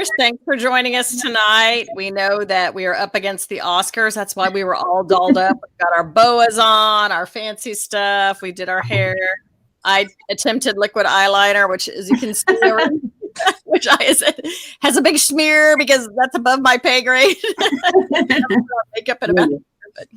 Ayers, thanks for joining us tonight. We know that we are up against the Oscars. That's why we were all dolled up. We've got our boas on, our fancy stuff. We did our hair. I attempted liquid eyeliner, which, as you can see, which has a big smear because that's above my pay grade. Makeup in a bathroom. But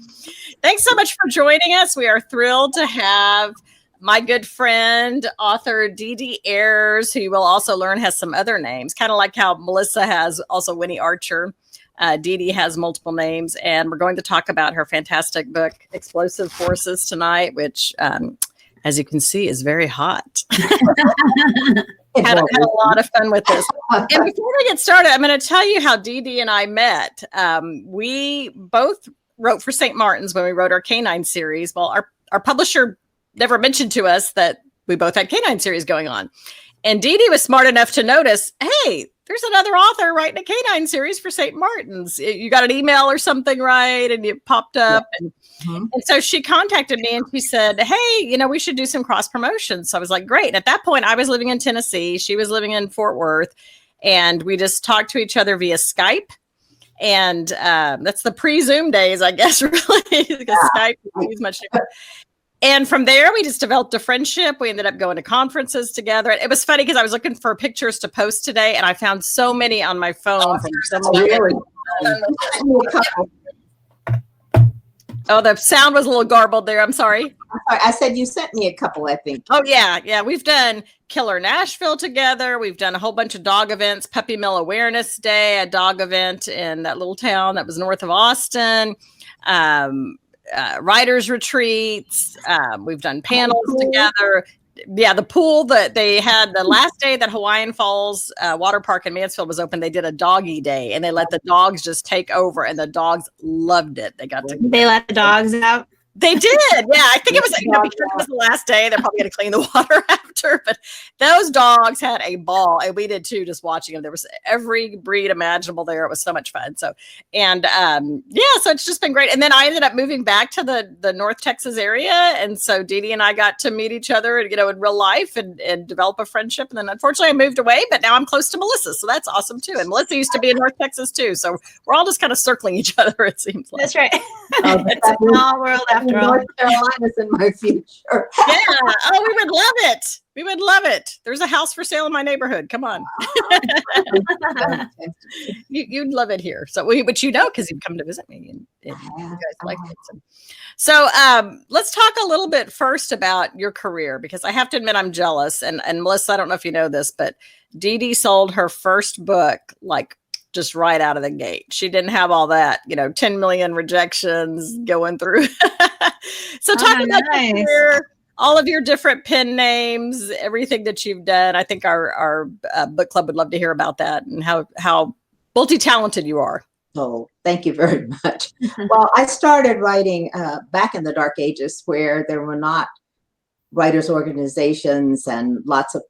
thanks so much for joining us. We are thrilled to have my good friend, author DD Ayers, who you will also learn has some other names, kind of like how Melissa has also Winnie Archer. DD has multiple names, and we're going to talk about her fantastic book, Explosive Forces, tonight, which, as you can see, is very hot. Had a lot of fun with this. And before we get started, I'm going to tell you how DD and I met. We both wrote for St. Martin's when we wrote our canine series. Well, our publisher never mentioned to us that we both had canine series going on. And DD was smart enough to notice, hey, there's another author writing a canine series for St. Martin's. You got an email or something, right? And it popped up. Yeah. And so she contacted me and she said, hey, we should do some cross promotion. So I was like, great. And at that point, I was living in Tennessee. She was living in Fort Worth. And we just talked to each other via Skype. And that's the pre-Zoom days, I guess, really, because Skype is much different. And from there, we just developed a friendship. We ended up going to conferences together. It was funny because I was looking for pictures to post today, and I found so many on my phone. Oh, the sound was a little garbled there. I'm sorry. I said you sent me a couple, I think. Oh, yeah. Yeah. We've done Killer Nashville together. We've done a whole bunch of dog events, Puppy Mill Awareness Day, a dog event in that little town that was north of Austin. Writers retreats. We've done panels together. Yeah, the pool that they had the last day that Hawaiian Falls Water Park in Mansfield was open, they did a doggy day and they let the dogs just take over, and the dogs loved it. They let the dogs out. They did. Yeah, I think it was, because it was the last day, they're probably going to clean the water after, but those dogs had a ball, and we did too, just watching them. There was every breed imaginable there. It was so much fun. So, and so it's just been great. And then I ended up moving back to the North Texas area. And so DD and I got to meet each other, in real life and develop a friendship. And then unfortunately I moved away, but now I'm close to Melissa. So that's awesome too. And Melissa used to be in North Texas too. So we're all just kind of circling each other, it seems like. That's right. It's a small world after all. North Carolina's in my future. Yeah. Oh, we would love it. We would love it. There's a house for sale in my neighborhood. Come on. You'd love it here. So but because you've come to visit me and you guys like it. So let's talk a little bit first about your career, because I have to admit I'm jealous. And Melissa, I don't know if you know this, but DD sold her first book just right out of the gate. She didn't have all that, 10 million rejections going through. So talk about your career, all of your different pen names, everything that you've done. I think our book club would love to hear about that and how multi-talented you are. Oh, thank you very much. Well, I started writing back in the dark ages, where there were not writers' organizations and lots of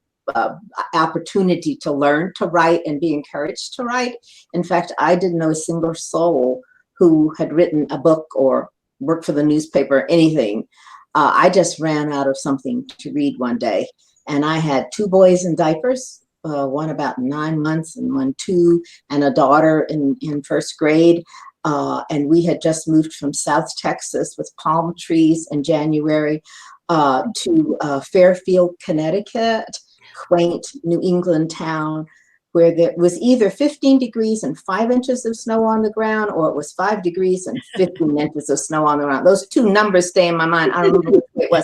opportunity to learn to write and be encouraged to write. In fact, I didn't know a single soul who had written a book or worked for the newspaper or anything. I just ran out of something to read one day, and I had two boys in diapers, one about 9 months and one 2, and a daughter in first grade. And we had just moved from South Texas with palm trees in January to Fairfield, Connecticut, quaint New England town, where there was either 15 degrees and 5 inches of snow on the ground, or it was 5 degrees and 15 inches of snow on the ground. Those two numbers stay in my mind. I don't remember which it was.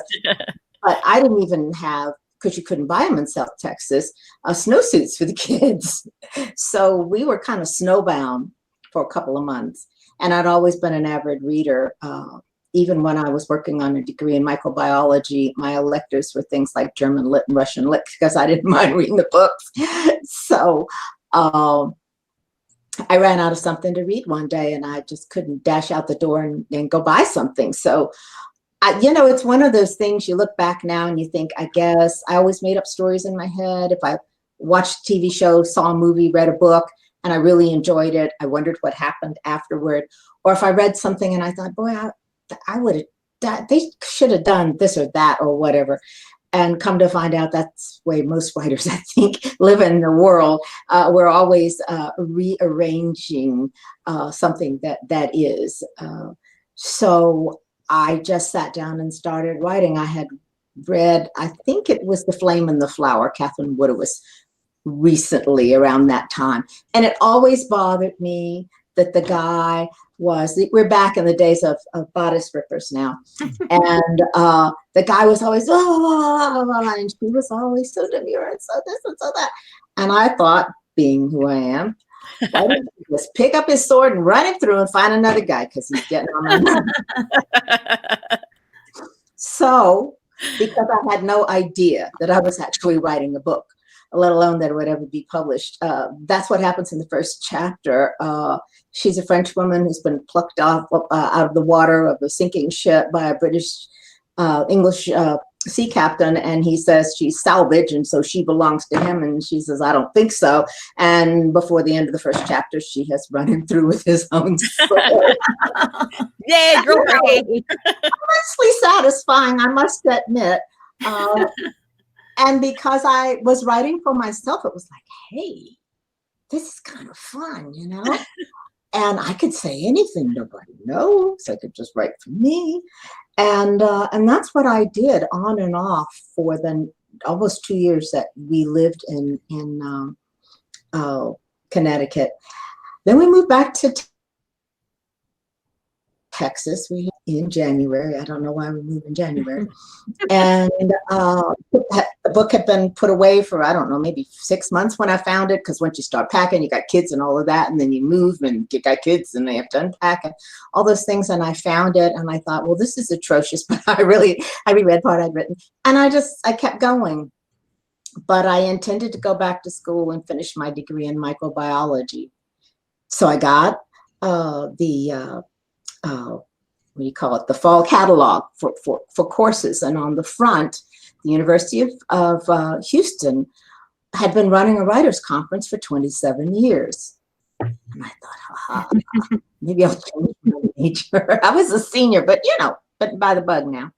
But I didn't even have, because you couldn't buy them in South Texas, snowsuits for the kids. So we were kind of snowbound for a couple of months. And I'd always been an avid reader. Even when I was working on a degree in microbiology, my electives were things like German lit and Russian lit, because I didn't mind reading the books. So I ran out of something to read one day, and I just couldn't dash out the door and go buy something. So, it's one of those things you look back now and you think, I guess I always made up stories in my head. If I watched a TV show, saw a movie, read a book, and I really enjoyed it, I wondered what happened afterward. Or if I read something and I thought, boy, I would have, they should have done this or that or whatever. And come to find out, that's the way most writers, I think, live in the world. We're always rearranging something that is. So I just sat down and started writing. I had read, I think it was The Flame and the Flower, Catherine Wood was recently around that time. And it always bothered me that the guy was, we're back in the days of bodice rippers now. And the guy was always, and she was always so demure and so this and so that. And I thought, being who I am, why don't you just pick up his sword and run him through and find another guy, because he's getting on my nerves. So, because I had no idea that I was actually writing a book, let alone that it would ever be published. That's what happens in the first chapter. She's a French woman who's been plucked off out of the water of a sinking ship by a British English sea captain, and he says she's salvage, and so she belongs to him, and she says, I don't think so. And before the end of the first chapter, she has run him through with his own sword. Yay, great. Honestly satisfying, I must admit. And because I was writing for myself, it was like, hey, this is kind of fun, you know? And I could say anything, nobody knows. I could just write for me. And that's what I did on and off for the almost 2 years that we lived in Connecticut. Then we moved back to Texas in January. I don't know why we moved in January. And the book had been put away for, I don't know, maybe 6 months when I found it, because once you start packing, you got kids and all of that, and then you move and you got kids and they have to unpack and all those things. And I found it and I thought, well, this is atrocious, but I reread part I'd written. And I kept going. But I intended to go back to school and finish my degree in microbiology. So I got what do you call it, the fall catalog for courses. And on the front, the University of Houston had been running a writers' conference for 27 years. And I thought, maybe I'll change my major. I was a senior, but but by the bug now.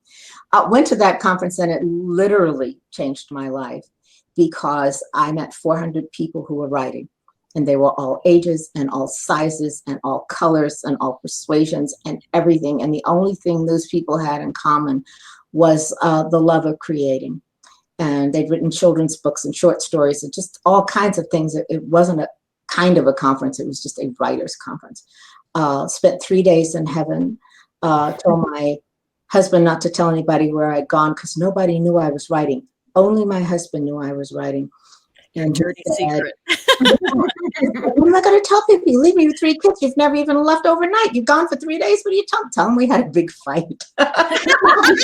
I went to that conference and it literally changed my life, because I met 400 people who were writing. And they were all ages and all sizes and all colors and all persuasions and everything. And the only thing those people had in common was the love of creating. And they'd written children's books and short stories and just all kinds of things. It wasn't a kind of a conference. It was just a writer's conference. Spent 3 days in heaven. Told my husband not to tell anybody where I'd gone, because nobody knew I was writing. Only my husband knew I was writing. And dirty secret. What am I going to tell people? You leave me with 3 kids. You've never even left overnight. You've gone for 3 days. What do you tell them? Tell them we had a big fight. How do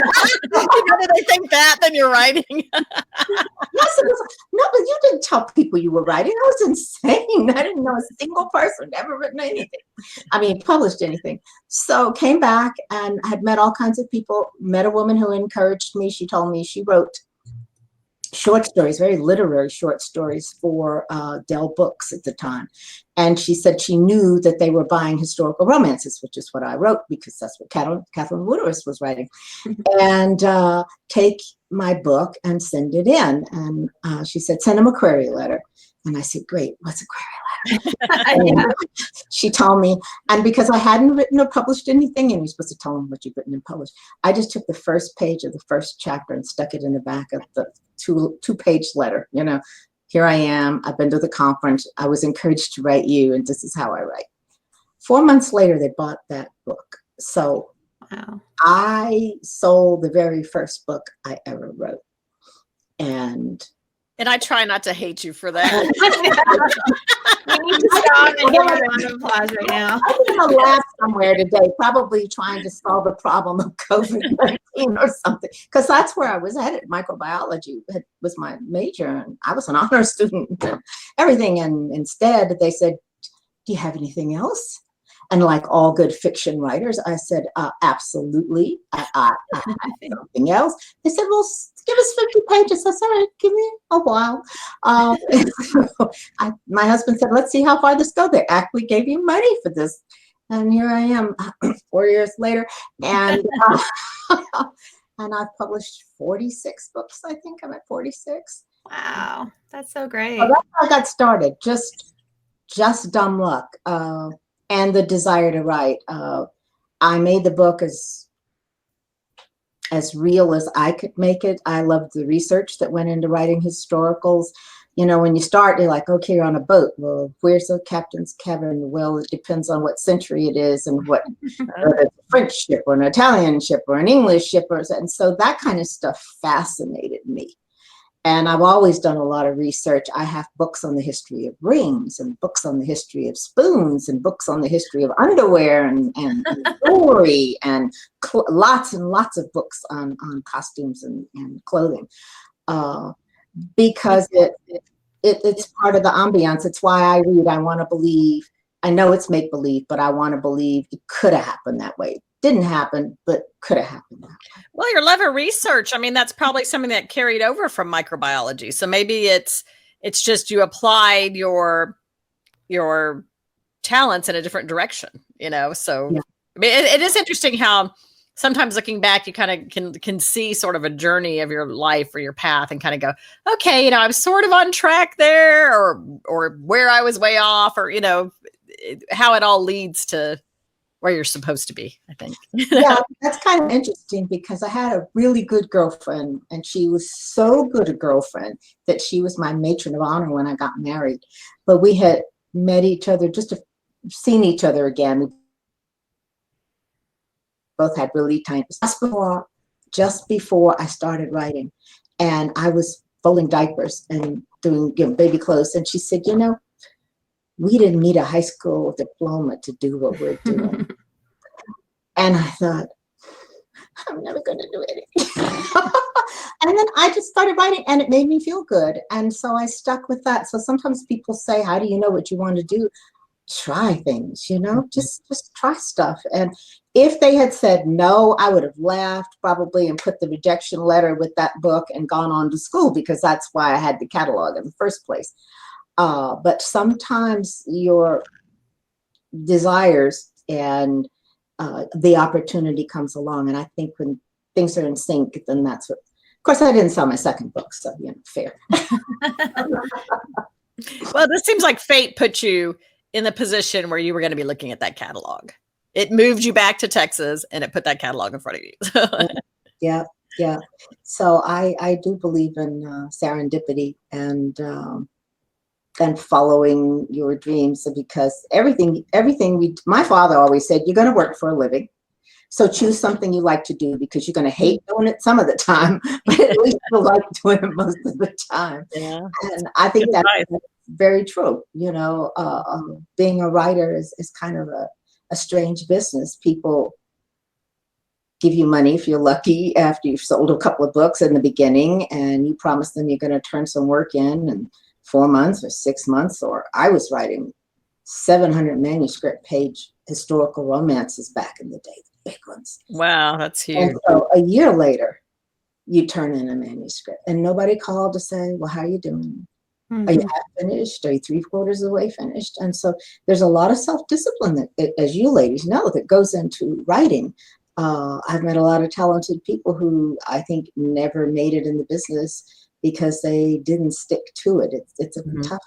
they think that? Then you're writing. Yes, it was, no, but you didn't tell people you were writing. That was insane. I didn't know a single person ever written anything. I mean, published anything. So came back and had met all kinds of people. Met a woman who encouraged me. She told me she wrote short stories, very literary short stories for Dell Books at the time. And she said she knew that they were buying historical romances, which is what I wrote, because that's what Catherine Wood was writing. And take my book and send it in. And she said, send them a query letter. And I said, great, what's a query letter? And she told me, and because I hadn't written or published anything, and you're supposed to tell them what you've written and published, I just took the first page of the first chapter and stuck it in the back of the two-page letter. Here I am. I've been to the conference. I was encouraged to write you, and this is how I write. 4 months later, they bought that book. So wow. I sold the very first book I ever wrote. And I try not to hate you for that. We need to stop and give a round of applause right now. I'm going to laugh somewhere today, probably trying to solve the problem of COVID-19 or something, because that's where I was headed. Microbiology was my major, and I was an honor student and everything. And instead, they said, do you have anything else? And like all good fiction writers, I said, absolutely. I have something else. They said, well, give us 50 pages. I said, all right, give me a while. My husband said, let's see how far this goes. They actually gave you money for this. And here I am 4 years later. And and I've published 46 books. I think I'm at 46. Wow, that's so great. So that's how I got started. Just dumb luck, and the desire to write. I made the book as real as I could make it. I loved the research that went into writing historicals. You know, when you start, you're like, okay, you're on a boat. Well, where's the captain's cabin? Well, it depends on what century it is and what whether it's a French ship or an Italian ship or an English ship. And so that kind of stuff fascinated me. And I've always done a lot of research. I have books on the history of rings and books on the history of spoons and books on the history of underwear and jewelry and lots and lots of books on costumes and clothing. Because it's part of the ambiance. It's why I read. I want to believe. I know it's make believe, but I want to believe it could have happened that way. Didn't happen, but could have happened that way. Well, your love of research, I mean, that's probably something that carried over from microbiology. So maybe it's just you applied your talents in a different direction, you know? So yeah. I mean, it is interesting how sometimes looking back, you kind of can see sort of a journey of your life or your path and kind of go, okay, you know, I'm sort of on track there, or where I was way off, or, you know, how it all leads to where you're supposed to be, I think. Yeah, that's kind of interesting because I had a really good girlfriend, and she was so good a girlfriend that she was my matron of honor when I got married. But we had met each other, seen each other again. We both had really tiny, just before I started writing. And I was folding diapers and doing baby clothes. And she said, you know, we didn't need a high school diploma to do what we're doing. And I thought, I'm never going to do it. And then I just started writing, and it made me feel good. And so I stuck with that. So sometimes people say, how do you know what you want to do? Try things, you know, just try stuff. And if they had said no, I would have laughed probably and put the rejection letter with that book and gone on to school, because that's why I had the catalog in the first place. But sometimes your desires and the opportunity comes along. And I think when things are in sync, then that's what, of course, I didn't sell my second book, so, you know, fair. Well, this seems like fate put you in the position where you were going to be looking at that catalog. It moved you back to Texas and it put that catalog in front of you. Yeah. So I do believe in serendipity and following your dreams, because my father always said, you're going to work for a living. So choose something you like to do, because you're going to hate doing it some of the time, but at least you'll like doing it most of the time. Yeah. And I think that's very true. You know, being a writer is kind of a strange business. People give you money if you're lucky after you've sold a couple of books in the beginning, and you promise them you're going to turn some work in and 4 months or 6 months. Or I was writing 700 manuscript page historical romances back in the day, the big ones. Wow, that's huge. And so a year later, you turn in a manuscript, and nobody called to say, well, how are you doing? Mm-hmm. Are you half finished? Are you 3/4 of the way finished? And so there's a lot of self-discipline that, as you ladies know, that goes into writing. I've met a lot of talented people who I think never made it in the business because they didn't stick to it. It's a tough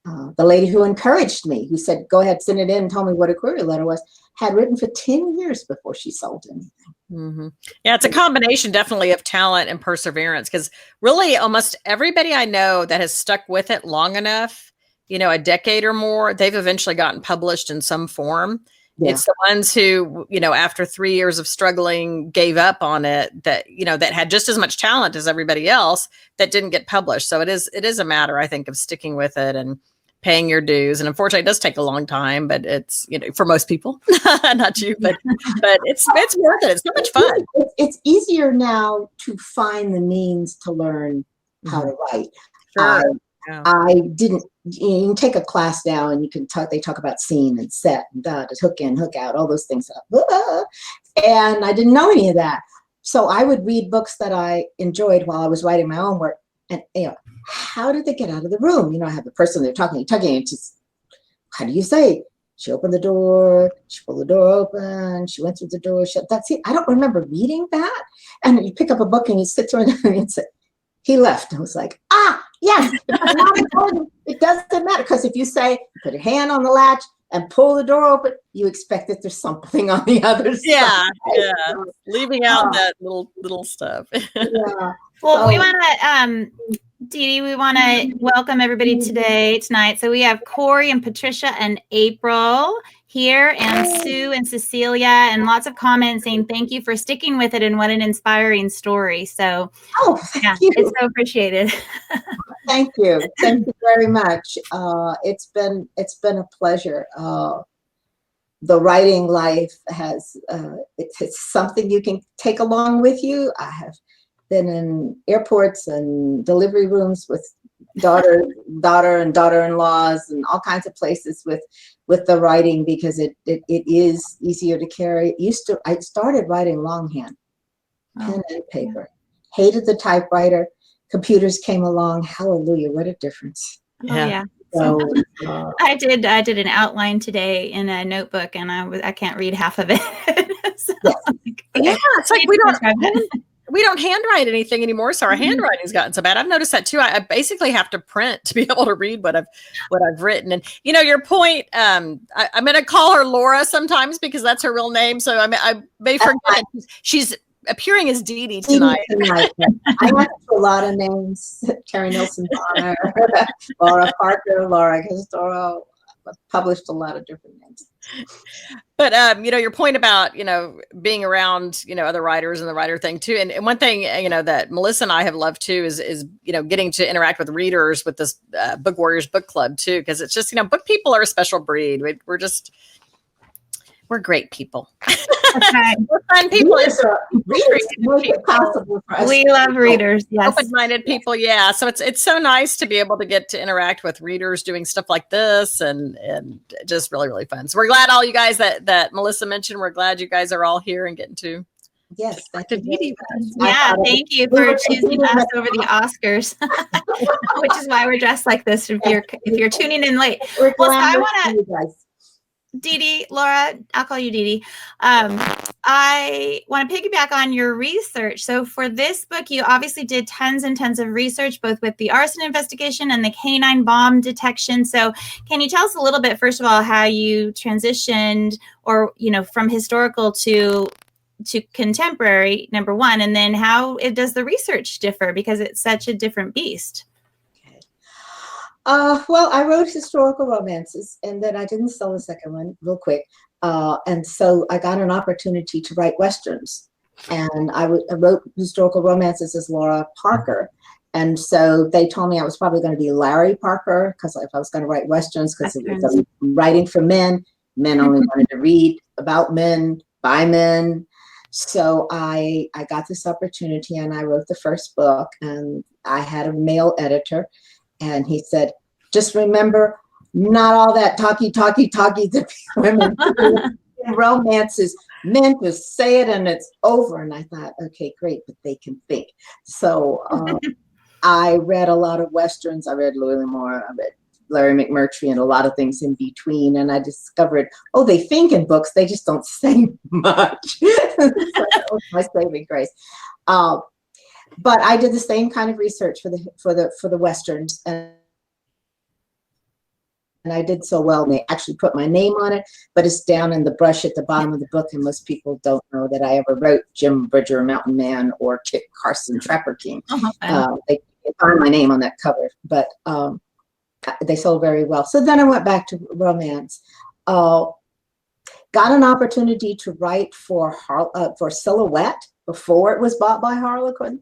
thing. The lady who encouraged me, who said, go ahead, send it in and tell me what a query letter was, had written for 10 years before she sold anything. Mm-hmm. Yeah, it's a combination definitely of talent and perseverance, because really almost everybody I know that has stuck with it long enough, you know, a decade or more, they've eventually gotten published in some form. Yeah. It's the ones who, you know, after 3 years of struggling, gave up on it, that, you know, that had just as much talent as everybody else that didn't get published. So it is a matter, I think, of sticking with it and paying your dues. And unfortunately, it does take a long time, but it's, you know, for most people, not you, but it's worth it. It's so much fun. It's easier now to find the means to learn how to write. Sure. I didn't, you can take a class now and you can talk, they talk about scene and set and hook in, hook out, all those things. And I didn't know any of that. So I would read books that I enjoyed while I was writing my own work. And, you know, how did they get out of the room? You know, I have the person they're talking, tugging into, how do you say, She opened the door, she pulled the door open, she went through the door, that's it. I don't remember reading that. And you pick up a book and you sit there and say, he left. I was like, yes, it's not important. It doesn't matter. Because if you say, put your hand on the latch and pull the door open, you expect that there's something on the other side. Yeah. Leaving out that little stuff. Yeah. Well, we want to, Dee Dee, we want to welcome everybody tonight. So we have Corey and Patricia and April here, and Sue and Cecilia, and lots of comments saying thank you for sticking with it and what an inspiring story. So thank you. It's so appreciated. Thank you very much. It's been a pleasure. The writing life has it's something you can take along with you. I have been in airports and delivery rooms with daughter and daughter-in-laws and all kinds of places with the writing, because it is easier to carry. I started writing longhand, pen and paper. Hated the typewriter. Computers came along. Hallelujah! What a difference. Yeah. So I did an outline today in a notebook, and I can't read half of it. So, it's like we don't handwrite anything anymore, so our handwriting's gotten so bad. I've noticed that too. I basically have to print to be able to read what I've written. And your point. I'm going to call her Laura sometimes because that's her real name. So I may forget. She's appearing as Dee Dee tonight. I have a lot of names: Terry Nilsson Bonner, Laura Parker, Laura Castoro. I've published a lot of different names. But your point about being around other writers and the writer thing too, and one thing that Melissa and I have loved too is getting to interact with readers with this Book Warriors book club too, because it's just book people are a special breed. We're great people. Okay. We're fun people. Readers make it possible for us. We love readers. Yes. Open-minded people. Yeah. So it's so nice to be able to get to interact with readers doing stuff like this, and just really, really fun. So we're glad all you guys that Melissa mentioned, we're glad you guys are all here and getting to. Yes. Thank you. Yeah. Thank you for choosing us over the Oscars, which is why we're dressed like this. If you're tuning in late. Well, so I want to. Dee Dee, Laura, I'll call you Dee Dee. I want to piggyback on your research. So for this book, you obviously did tons and tons of research, both with the arson investigation and the canine bomb detection. So can you tell us a little bit, first of all, how you transitioned from historical to contemporary, number one, and then how does the research differ, because it's such a different beast? Well, I wrote historical romances, and then I didn't sell the second one real quick. And so I got an opportunity to write Westerns. And I wrote historical romances as Laura Parker. And so they told me I was probably going to be Larry Parker, because if I was going to write Westerns, because it was writing for men only wanted to read about men, by men. So I got this opportunity, and I wrote the first book, and I had a male editor. And he said, just remember, not all that talky that women do in romances. Men just say it and it's over. And I thought, okay, great, but they can think. So I read a lot of Westerns. I read Louis L'Amour, I read Larry McMurtry, and a lot of things in between. And I discovered, they think in books, they just don't say much. So that was my saving grace. But I did the same kind of research for the Westerns, and I did so well. And they actually put my name on it, but it's down in the brush at the bottom of the book, and most people don't know that I ever wrote Jim Bridger, Mountain Man, or Kit Carson, Trapper King. They find my name on that cover, but they sold very well. So then I went back to romance. Got an opportunity to write for Silhouette before it was bought by Harlequin.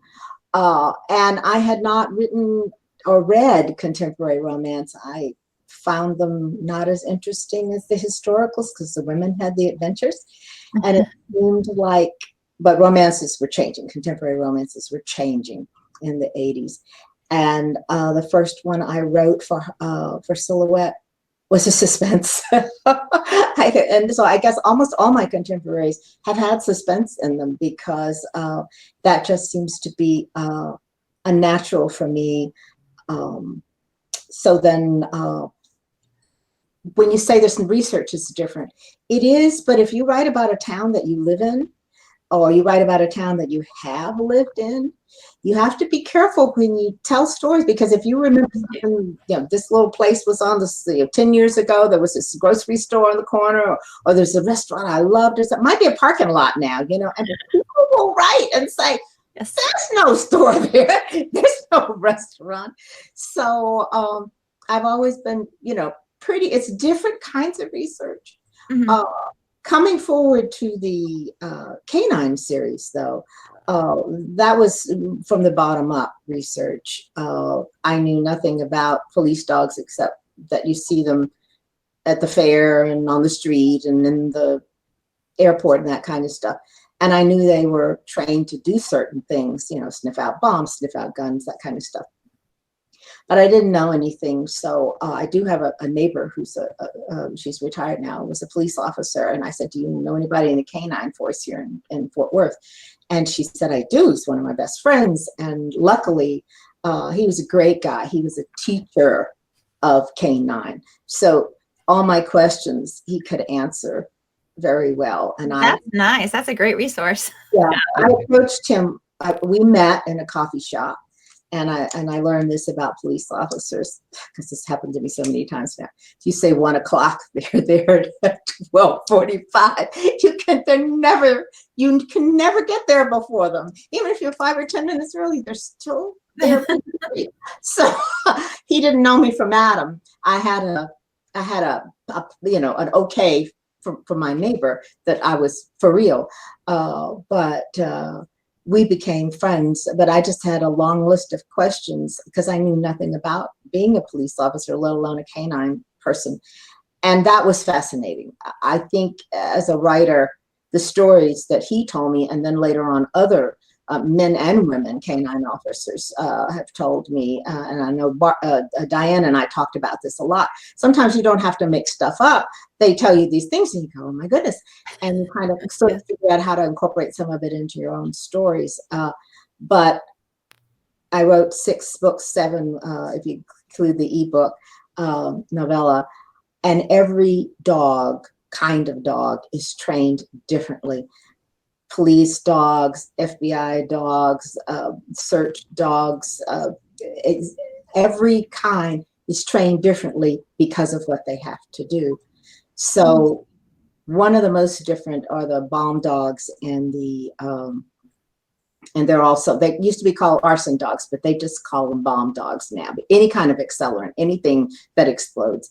And I had not written or read contemporary romance. I found them not as interesting as the historicals, because the women had the adventures. And it seemed like, but romances were changing. Contemporary romances were changing in the 80s. And the first one I wrote for Silhouette was a suspense. And so I guess almost all my contemporaries have had suspense in them, because that just seems to be a natural for me. So then when you say there's some research, it's different. It is, but if you write about a town that you live in, or you write about a town that you have lived in, you have to be careful when you tell stories, because if you remember something, this little place was on this, 10 years ago, there was this grocery store on the corner, or there's a restaurant I loved, or something. Might be a parking lot now, and people will write and say, yes, there's no store there, there's no restaurant. So I've always been, it's different kinds of research. Mm-hmm. Coming forward to the canine series, though, that was from the bottom up research. I knew nothing about police dogs except that you see them at the fair and on the street and in the airport and that kind of stuff. And I knew they were trained to do certain things, sniff out bombs, sniff out guns, that kind of stuff. But I didn't know anything. So I do have a neighbor who's she's retired now, was a police officer. And I said, do you know anybody in the canine force here in Fort Worth? And she said, I do. He's one of my best friends. And luckily, he was a great guy. He was a teacher of canine. So all my questions he could answer very well. And that's nice. That's a great resource. Yeah, I approached him. We met in a coffee shop. And I learned this about police officers, because this happened to me so many times now. If you say 1 o'clock, they're there at 12:45. You can never get there before them. Even if you're 5 or 10 minutes early, they're still there. So he didn't know me from Adam. I had an okay from my neighbor that I was for real, but we became friends. But I just had a long list of questions because I knew nothing about being a police officer, let alone a canine person. And that was fascinating. I think as a writer, the stories that he told me, and then later on other men and women canine officers have told me, and I know Diane and I talked about this a lot. Sometimes you don't have to make stuff up. They tell you these things and you go, oh my goodness. And you kind of sort of figure out how to incorporate some of it into your own stories. But I wrote 6 books, 7, if you include the ebook novella, and every kind of dog is trained differently. Police dogs, FBI dogs, search dogs, every kind is trained differently because of what they have to do. So one of the most different are the bomb dogs and and they're also, they used to be called arson dogs, but they just call them bomb dogs now. But any kind of accelerant, anything that explodes.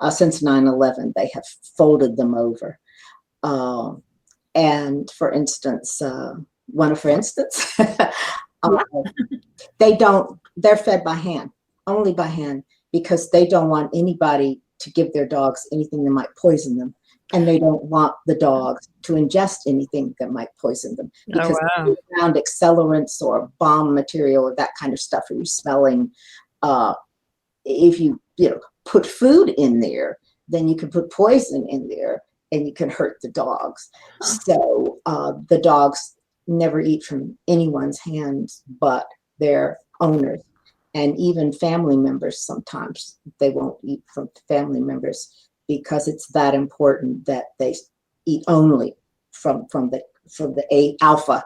Since 9/11, they have folded them over. And for instance, they're fed by hand, only by hand, because they don't want anybody to give their dogs anything that might poison them. And they don't want the dogs to ingest anything that might poison them, because around accelerants or bomb material or that kind of stuff, or you're smelling, if you put food in there, then you can put poison in there and you can hurt the dogs. So the dogs never eat from anyone's hands but their owners. And even family members, sometimes they won't eat from family members, because it's that important that they eat only from the alpha,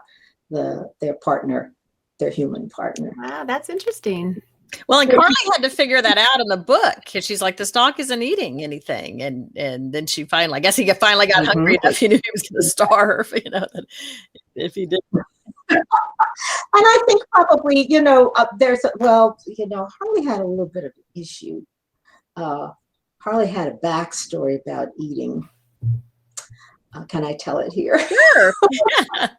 their partner, their human partner. Wow, that's interesting. Well, and Carly had to figure that out in the book, because she's like, this dog isn't eating anything, and then she finally, I guess he finally got hungry enough. He knew he was going to starve, if he didn't. And I think probably, Harley had a little bit of an issue. Harley had a backstory about eating. Can I tell it here? Sure. Yeah.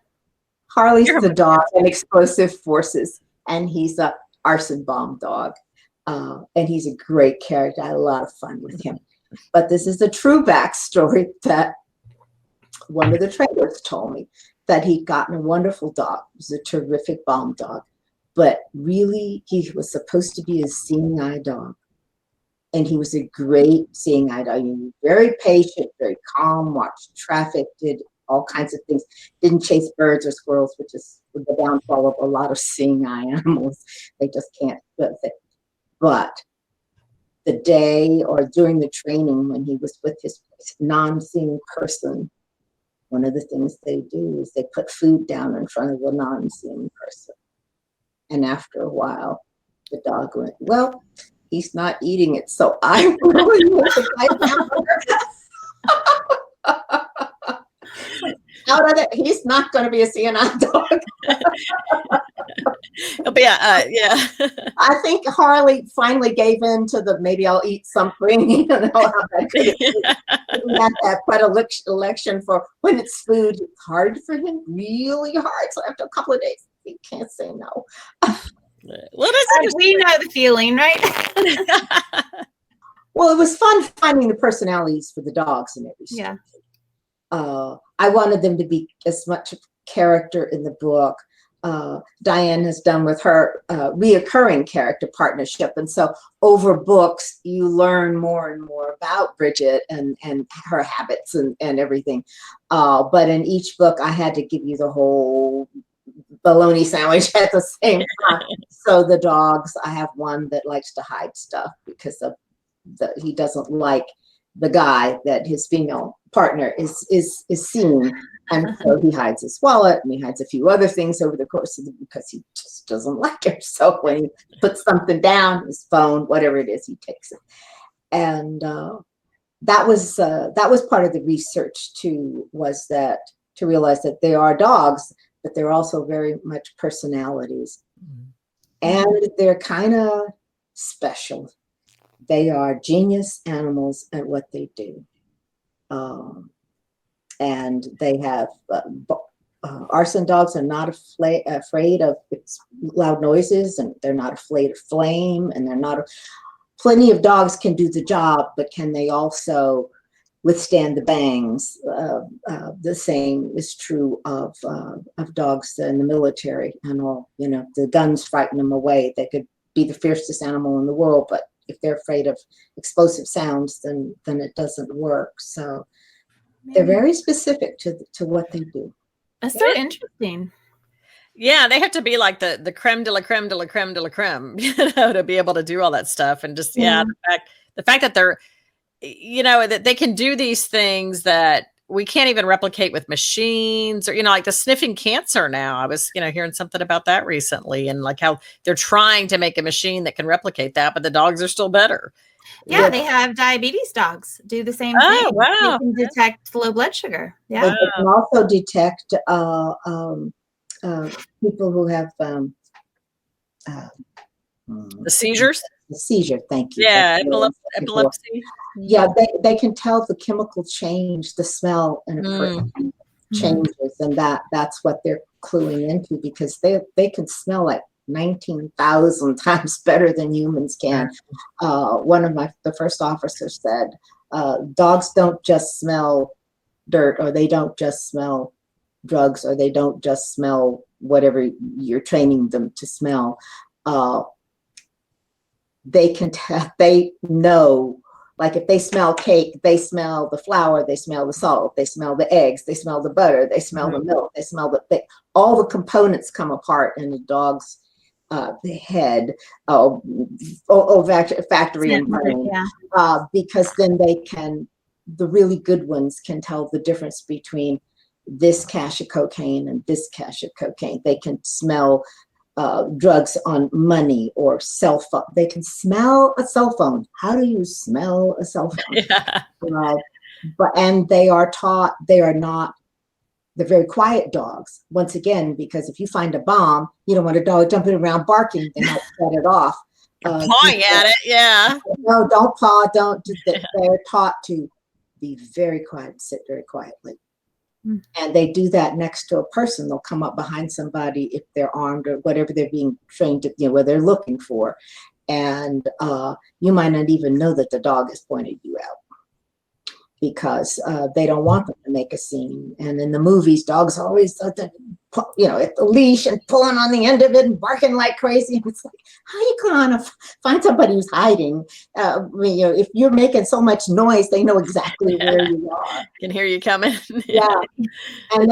Harley's the dog in explosive forces, and he's a arson bomb dog. And he's a great character. I had a lot of fun with him. But this is a true backstory that one of the trainers told me, that he'd gotten a wonderful dog. It was a terrific bomb dog. But really, he was supposed to be a seeing eye dog. And he was a great seeing eye dog. He was very patient, very calm, watched traffic, did all kinds of things. Didn't chase birds or squirrels, which is the downfall of a lot of seeing eye animals. They just can't do it. But the day or during the training when he was with his non-seeing person, one of the things they do is they put food down in front of the non-seeing person. And after a while, the dog went, well, he's not eating it, so I'm going with the out of it. He's not going to be a CNI dog. It'll be yeah. I think Harley finally gave in to the maybe I'll eat something. You know how that could have been. He had that predilection for when it's food. It's hard for him, really hard. So after a couple of days, he can't say no. Well, we know the feeling, right? Well, it was fun finding the personalities for the dogs and everything. Yeah. I wanted them to be as much a character in the book. Diane has done with her reoccurring character partnership. And so over books, you learn more and more about Bridget and her habits and everything. But in each book, I had to give you the whole bologna sandwich at the same time. So the dogs, I have one that likes to hide stuff because he doesn't like the guy that his female partner is seeing. And so he hides his wallet and he hides a few other things over the course of because he just doesn't like her. So when he puts something down, his phone, whatever it is, he takes it. And that was part of the research too, was that to realize that they are dogs, but they're also very much personalities. And they're kind of special. They are genius animals at what they do. And they have arson dogs are not afraid of loud noises, and they're not afraid of flame, and they're not. Plenty of dogs can do the job, but can they also withstand the bangs? The same is true of dogs in the military and all. You know, the guns frighten them away. They could be the fiercest animal in the world, but if they're afraid of explosive sounds, then it doesn't work. So they're very specific to what they do. That's so interesting. Yeah, they have to be like the creme de la creme de la creme de la creme, you know, to be able to do all that stuff. And just the fact that they're, you know, that they can do these things that we can't even replicate with machines, or, you know, like the sniffing cancer now. I was, you know, hearing something about that recently, and like how they're trying to make a machine that can replicate that, but the dogs are still better. Yeah, they have diabetes dogs do the same thing. Oh, wow. They can detect low blood sugar. Yeah. But they can also detect people who have the seizures. The seizure, thank you. Yeah, epilepsy. Yeah, they can tell the chemical change, the smell in a person changes, and that's what they're cluing into, because they can smell like 19,000 times better than humans can. One of the first officers said, dogs don't just smell dirt, or they don't just smell drugs, or they don't just smell whatever you're training them to smell. They know, like if they smell cake, they smell the flour, they smell the salt, they smell the eggs, they smell the butter, they smell the milk, they smell all the components come apart in the dog's the head, factory and brain, because then the really good ones can tell the difference between this cache of cocaine and this cache of cocaine. They can smell drugs on money or cell phone. They can smell a cell phone. How do you smell a cell phone? Yeah. And they are taught, they're very quiet dogs. Once again, because if you find a bomb, you don't want a dog jumping around barking. They might set it off. Pawing at it, yeah. No, don't paw. They're taught to be very quiet, sit very quietly. And they do that next to a person. They'll come up behind somebody if they're armed or whatever they're being trained to, you know, what they're looking for. And you might not even know that the dog has pointed you out, because they don't want them to make a scene. And in the movies, dogs always, you know, at the leash and pulling on the end of it and barking like crazy. And it's like, how are you going to find somebody who's hiding? You know, if you're making so much noise, they know exactly where you are. Can hear you coming. Yeah. And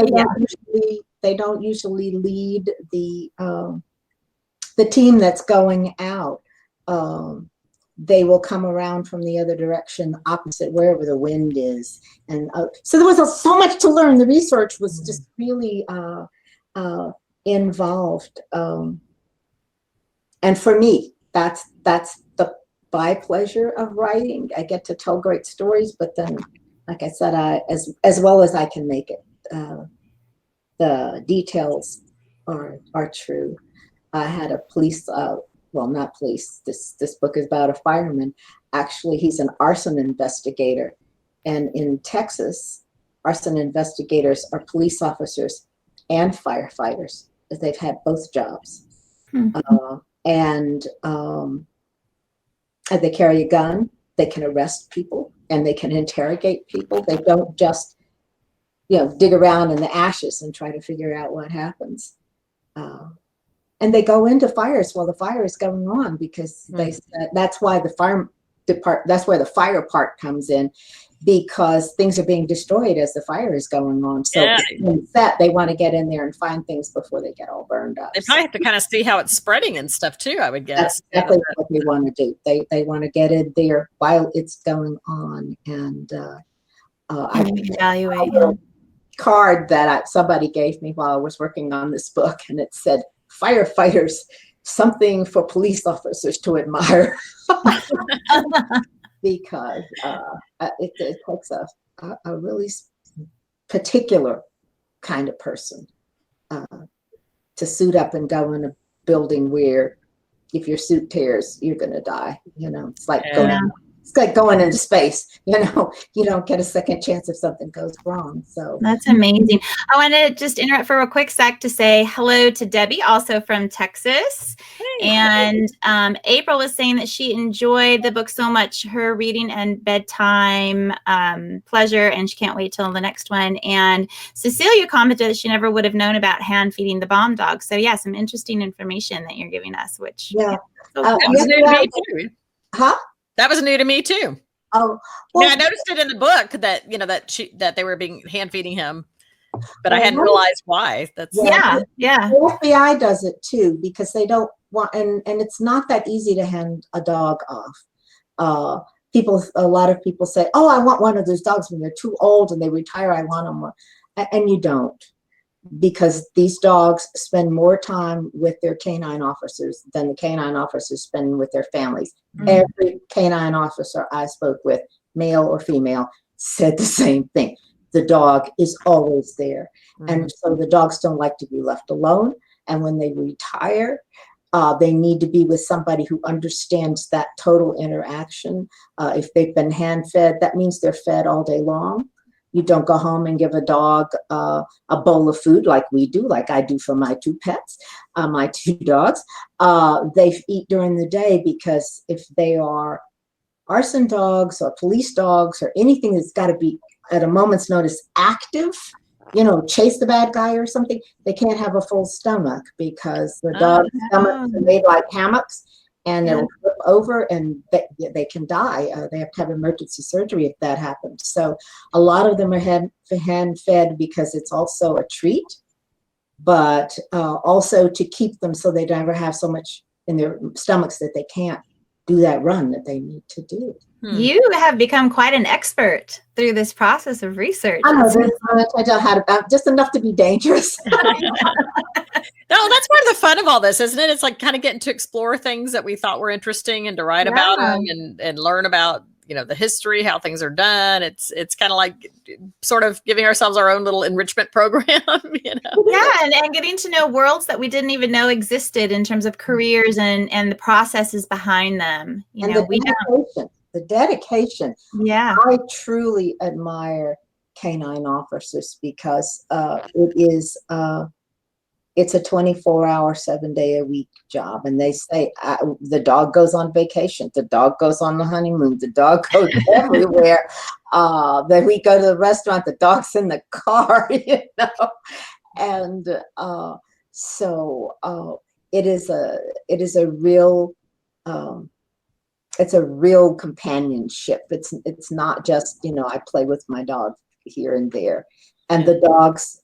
they don't usually lead the team that's going out. they will come around from the other direction, opposite wherever the wind is. And so there was so much to learn. The research was just really involved. And for me, that's the by pleasure of writing. I get to tell great stories, but then, like I said, as well as I can make it, the details are true. I had a police, well, not police. This book is about a fireman. Actually, he's an arson investigator, and in Texas, arson investigators are police officers and firefighters. They've had both jobs. And they carry a gun, they can arrest people, and they can interrogate people. They don't just, dig around in the ashes and try to figure out what happens. And they go into fires while the fire is going on, because that's why the that's where the fire part comes in, because things are being destroyed as the fire is going on. So they want to get in there and find things before they get all burned up. They probably have to kind of see how it's spreading and stuff too, I would guess. That's exactly what they want to do. They want to get in there while it's going on. And I evaluate a card that somebody gave me while I was working on this book, and it said, "Firefighters, something for police officers to admire." Because it takes a really particular kind of person to suit up and go in a building where if your suit tears, you're going to die. It's like going into space. You don't get a second chance if something goes wrong. So that's amazing. I want to just interrupt for a quick sec to say hello to Debbie, also from Texas. Hey, and April was saying that she enjoyed the book so much, her reading and bedtime pleasure, and she can't wait till the next one. And Cecilia commented that she never would have known about hand feeding the bomb dog. So yeah, some interesting information that you're giving us, which that was new to me too. Huh? That was new to me too. Oh, well, I noticed it in the book that that they were being hand feeding him, but I hadn't realized why. That's The FBI does it too, because they don't want, and it's not that easy to hand a dog off. A lot of people say, "Oh, I want one of those dogs when they're too old and they retire. I want them," and you don't. Because these dogs spend more time with their canine officers than the canine officers spend with their families. Mm-hmm. Every canine officer I spoke with, male or female, said the same thing. The dog is always there. Mm-hmm. And so the dogs don't like to be left alone. And when they retire, they need to be with somebody who understands that total interaction. If they've been hand fed, that means they're fed all day long. You don't go home and give a dog a bowl of food like we do, like I do for my two pets, my two dogs. They eat during the day, because if they are arson dogs or police dogs or anything that's got to be at a moment's notice active, chase the bad guy or something, they can't have a full stomach, because the dog's stomachs are made like hammocks. And they'll flip over and they can die. They have to have emergency surgery if that happens. So a lot of them are hand fed because it's also a treat, but also to keep them so they never have so much in their stomachs that they can't do that run that they need to do. You have become quite an expert through this process of research. I know, I know how to, just enough to be dangerous. No, that's part of the fun of all this, isn't it? It's like kind of getting to explore things that we thought were interesting and to write about them and learn about, the history, how things are done. It's kind of like sort of giving ourselves our own little enrichment program, Yeah, and getting to know worlds that we didn't even know existed in terms of careers and the processes behind them. The dedication. Yeah. I truly admire canine officers, because it's a 24-hour, 7-day-a-week job. And they say the dog goes on vacation. The dog goes on the honeymoon. The dog goes everywhere. Then we go to the restaurant. The dog's in the car, And so it is a real it's a real companionship. It's not just, I play with my dog here and there. And the dogs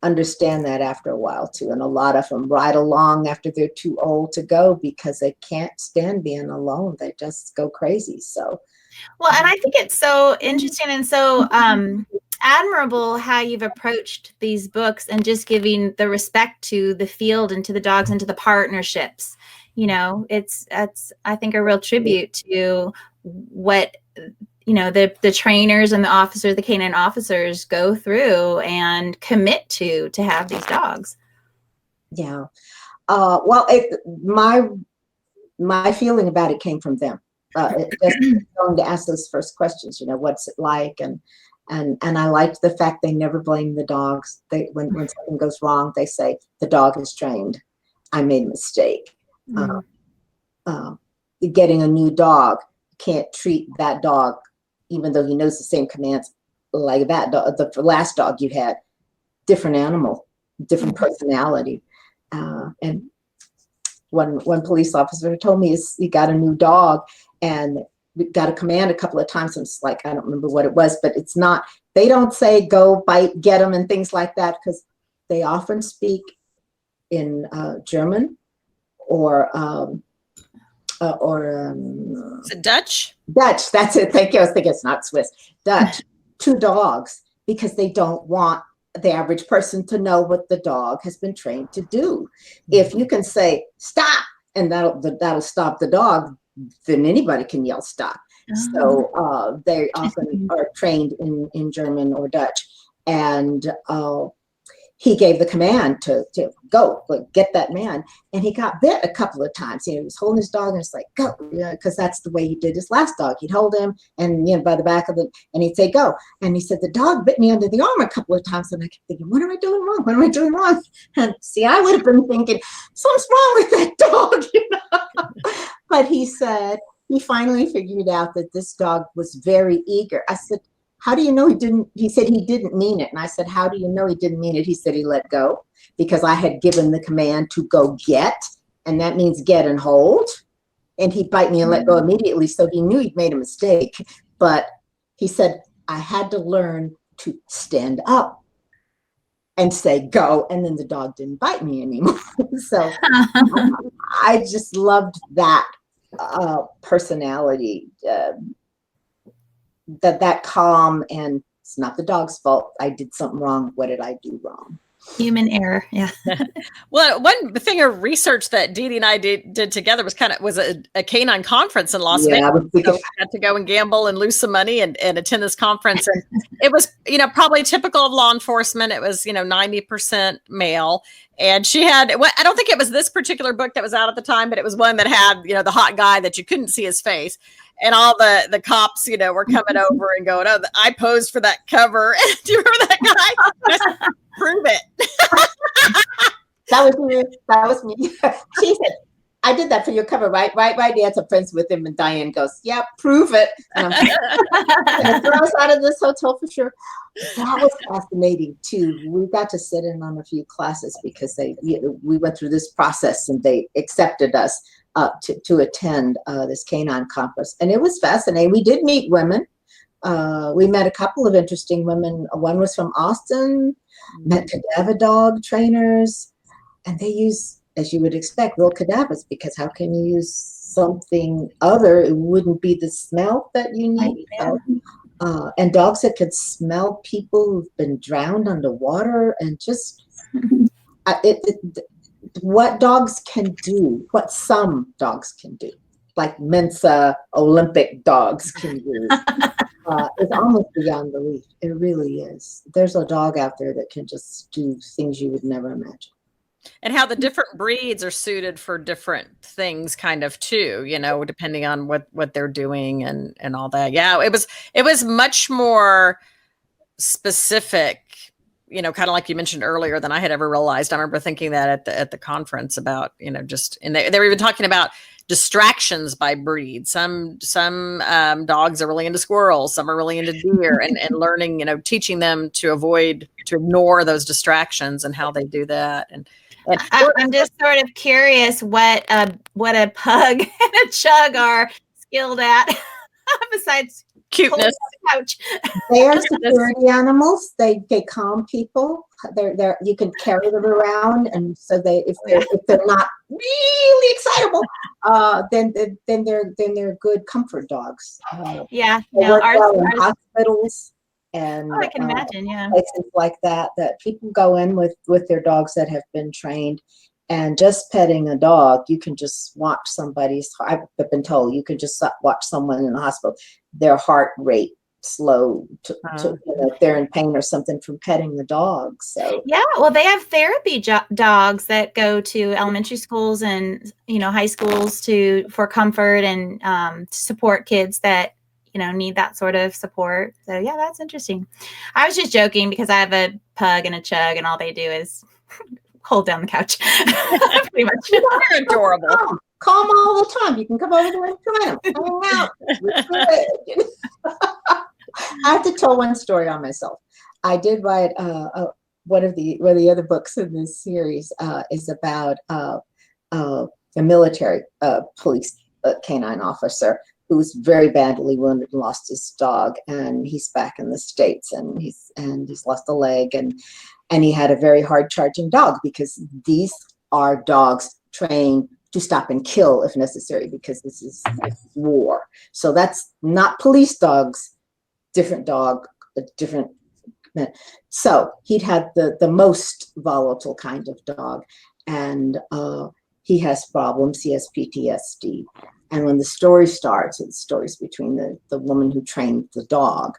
understand that after a while too. And a lot of them ride along after they're too old to go because they can't stand being alone. They just go crazy. So, well, and I think it's so interesting and so admirable how you've approached these books and just giving the respect to the field and to the dogs and to the partnerships. You know, that's I think a real tribute to what the trainers and the officers, the canine officers, go through and commit to have these dogs. Yeah. Well, my feeling about it came from them. Just going to ask those first questions. What's it like, and I liked the fact they never blame the dogs. When something goes wrong, they say the dog is trained. I made a mistake. Getting a new dog, can't treat that dog, even though he knows the same commands like that dog. The last dog you had, different animal, different personality. And one police officer told me he got a new dog and we got a command a couple of times. And it's like, I don't remember what it was, but it's not, they don't say go bite, get them and things like that, because they often speak in German or is it Dutch? Dutch, that's it. Thank you. I was thinking it's not Swiss. Dutch to dogs, because they don't want the average person to know what the dog has been trained to do. If you can say stop, and that'll stop the dog, then anybody can yell stop. So they often are trained in German or Dutch, and he gave the command to go, like, get that man, and he got bit a couple of times. He was holding his dog and it's like, go, because that's the way he did his last dog. He'd hold him and by the back of the, and he'd say go. And he said, the dog bit me under the arm a couple of times, and I kept thinking, what am I doing wrong? What am I doing wrong? And see, I would have been thinking, something's wrong with that dog, But he said he finally figured out that this dog was very eager. I said, how do you know he didn't? He said he didn't mean it. And I said, how do you know he didn't mean it? He said he let go because I had given the command to go get, and that means get and hold. And he'd bite me and let go immediately. So he knew he'd made a mistake. But he said, I had to learn to stand up and say go. And then the dog didn't bite me anymore. So I just loved that personality. That calm, and it's not the dog's fault. I did something wrong. What did I do wrong? Human error. Yeah. Well, one thing of research that DD and I did together was a canine conference in Las Vegas. So we had to go and gamble and lose some money and attend this conference. And it was, probably typical of law enforcement. It was, 90% male. And she had, I don't think it was this particular book that was out at the time, but it was one that had, the hot guy that you couldn't see his face. And all the cops, were coming over and going, oh, I posed for that cover. Do you remember that guy? Said, prove it. That was me. She said, I did that for your cover, right? Right. Dad's are friends with him. And Diane goes, yeah, prove it. And I'm throw us out of this hotel for sure. That was fascinating too. We got to sit in on a few classes because we went through this process and they accepted us to attend this canine conference. And it was fascinating. We did meet women. We met a couple of interesting women. One was from Austin, met cadaver dog trainers, and they use, as you would expect, real cadavers, because how can you use something other? It wouldn't be the smell that you need. And dogs that could smell people who've been drowned underwater, and just what dogs can do, what some dogs can do, like Mensa Olympic dogs can do, is almost beyond belief. It really is. There's a dog out there that can just do things you would never imagine. And how the different breeds are suited for different things kind of too, depending on what they're doing and all that. Yeah, it was much more specific, kind of like you mentioned earlier, than I had ever realized. I remember thinking that at the conference about, just, and they were even talking about distractions by breed. Some dogs are really into squirrels, some are really into deer, and learning, teaching them to ignore those distractions and how they do that. And I'm just sort of curious what a pug and a chug are skilled at besides cuteness. The couch. They are security animals. They calm people. you can carry them around, and so if they're not really excitable, then they're good comfort dogs. Yeah, they no, work ours, well in hospitals and I can imagine, yeah. places like that people go in with their dogs that have been trained. And just petting a dog, you can just watch I've been told, you can just watch someone in the hospital, their heart rate slow to if they're in pain or something from petting the dog. So yeah, well, they have therapy dogs that go to elementary schools and high schools for comfort and to support kids that need that sort of support. So yeah, that's interesting. I was just joking because I have a pug and a chug, and all they do is hold down the couch. Pretty much. They're adorable. Calm all the time. You can come over there and try them. Hang out. I have to tell one story on myself. I did write one of the other books in this series is about a military police canine officer who was very badly wounded and lost his dog, and he's back in the States, and he's lost a leg, and he had a very hard charging dog, because these are dogs trained to stop and kill if necessary, because this is war. So that's not police dogs, different dog, different. So he'd had the most volatile kind of dog, and he has problems. He has PTSD. And when the story starts, the story's between the woman who trained the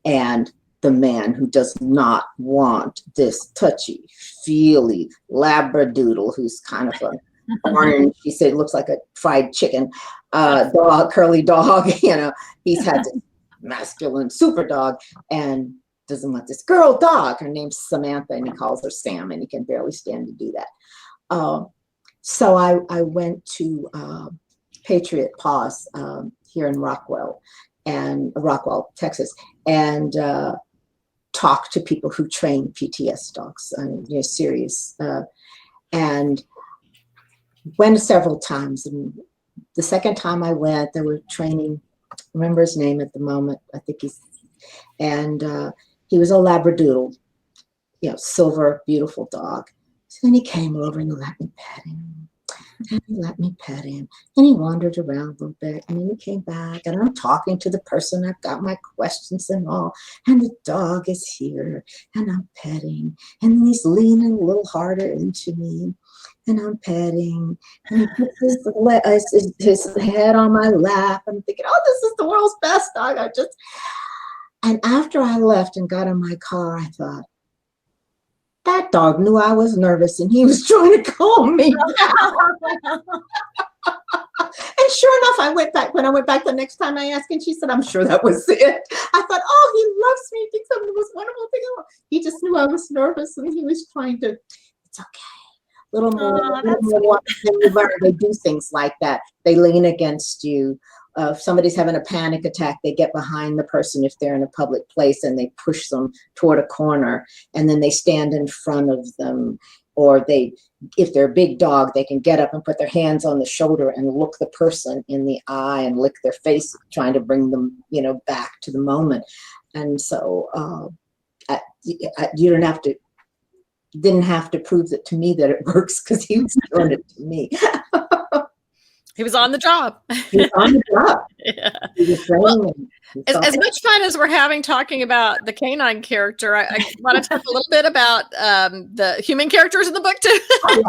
and the man who does not want this touchy-feely labradoodle who's kind of an orange, she said, looks like a fried chicken dog, curly dog. He's had this masculine super dog and doesn't want this girl dog. Her name's Samantha, and he calls her Sam, and he can barely stand to do that. So I went to Patriot Paws here in Rockwell, Texas, and talk to people who train PTS dogs, serious, and went several times. And the second time I went, they were training, I remember his name at the moment, I think he was a labradoodle, silver, beautiful dog. So then he came over and let me pet him. And he let me pet him, and he wandered around a little bit, and then he came back, and I'm talking to the person. I've got my questions and all, and the dog is here, and I'm petting, and then he's leaning a little harder into me, and I'm petting, and he puts his head on my lap. I'm thinking, oh, this is the world's best dog. And after I left and got in my car, I thought, that dog knew I was nervous, and he was trying to calm me down. And sure enough, when I went back the next time I asked, and she said, I'm sure that was it. I thought, oh, he loves me. He thinks I'm the most wonderful thing ever. He just knew I was nervous, and he was trying to, it's okay. Little more. They do things like that. They lean against you. If somebody's having a panic attack, they get behind the person if they're in a public place, and they push them toward a corner, and then they stand in front of them. Or if they're a big dog, they can get up and put their hands on the shoulder and look the person in the eye and lick their face, trying to bring them, back to the moment. And so you didn't have to prove it to me that it works, because he was doing it to me. He was on the job. He was on the job. Yeah. He was training. As much fun as we're having talking about the canine character, I want to talk a little bit about the human characters in the book too. I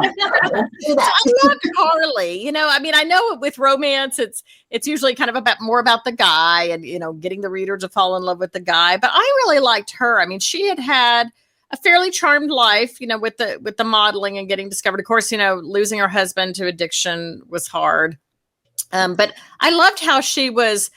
love Carly. I know with romance, it's usually kind of more about the guy and getting the reader to fall in love with the guy. But I really liked her. I mean, she had a fairly charmed life, with the modeling and getting discovered. Of course, losing her husband to addiction was hard. But I loved how she was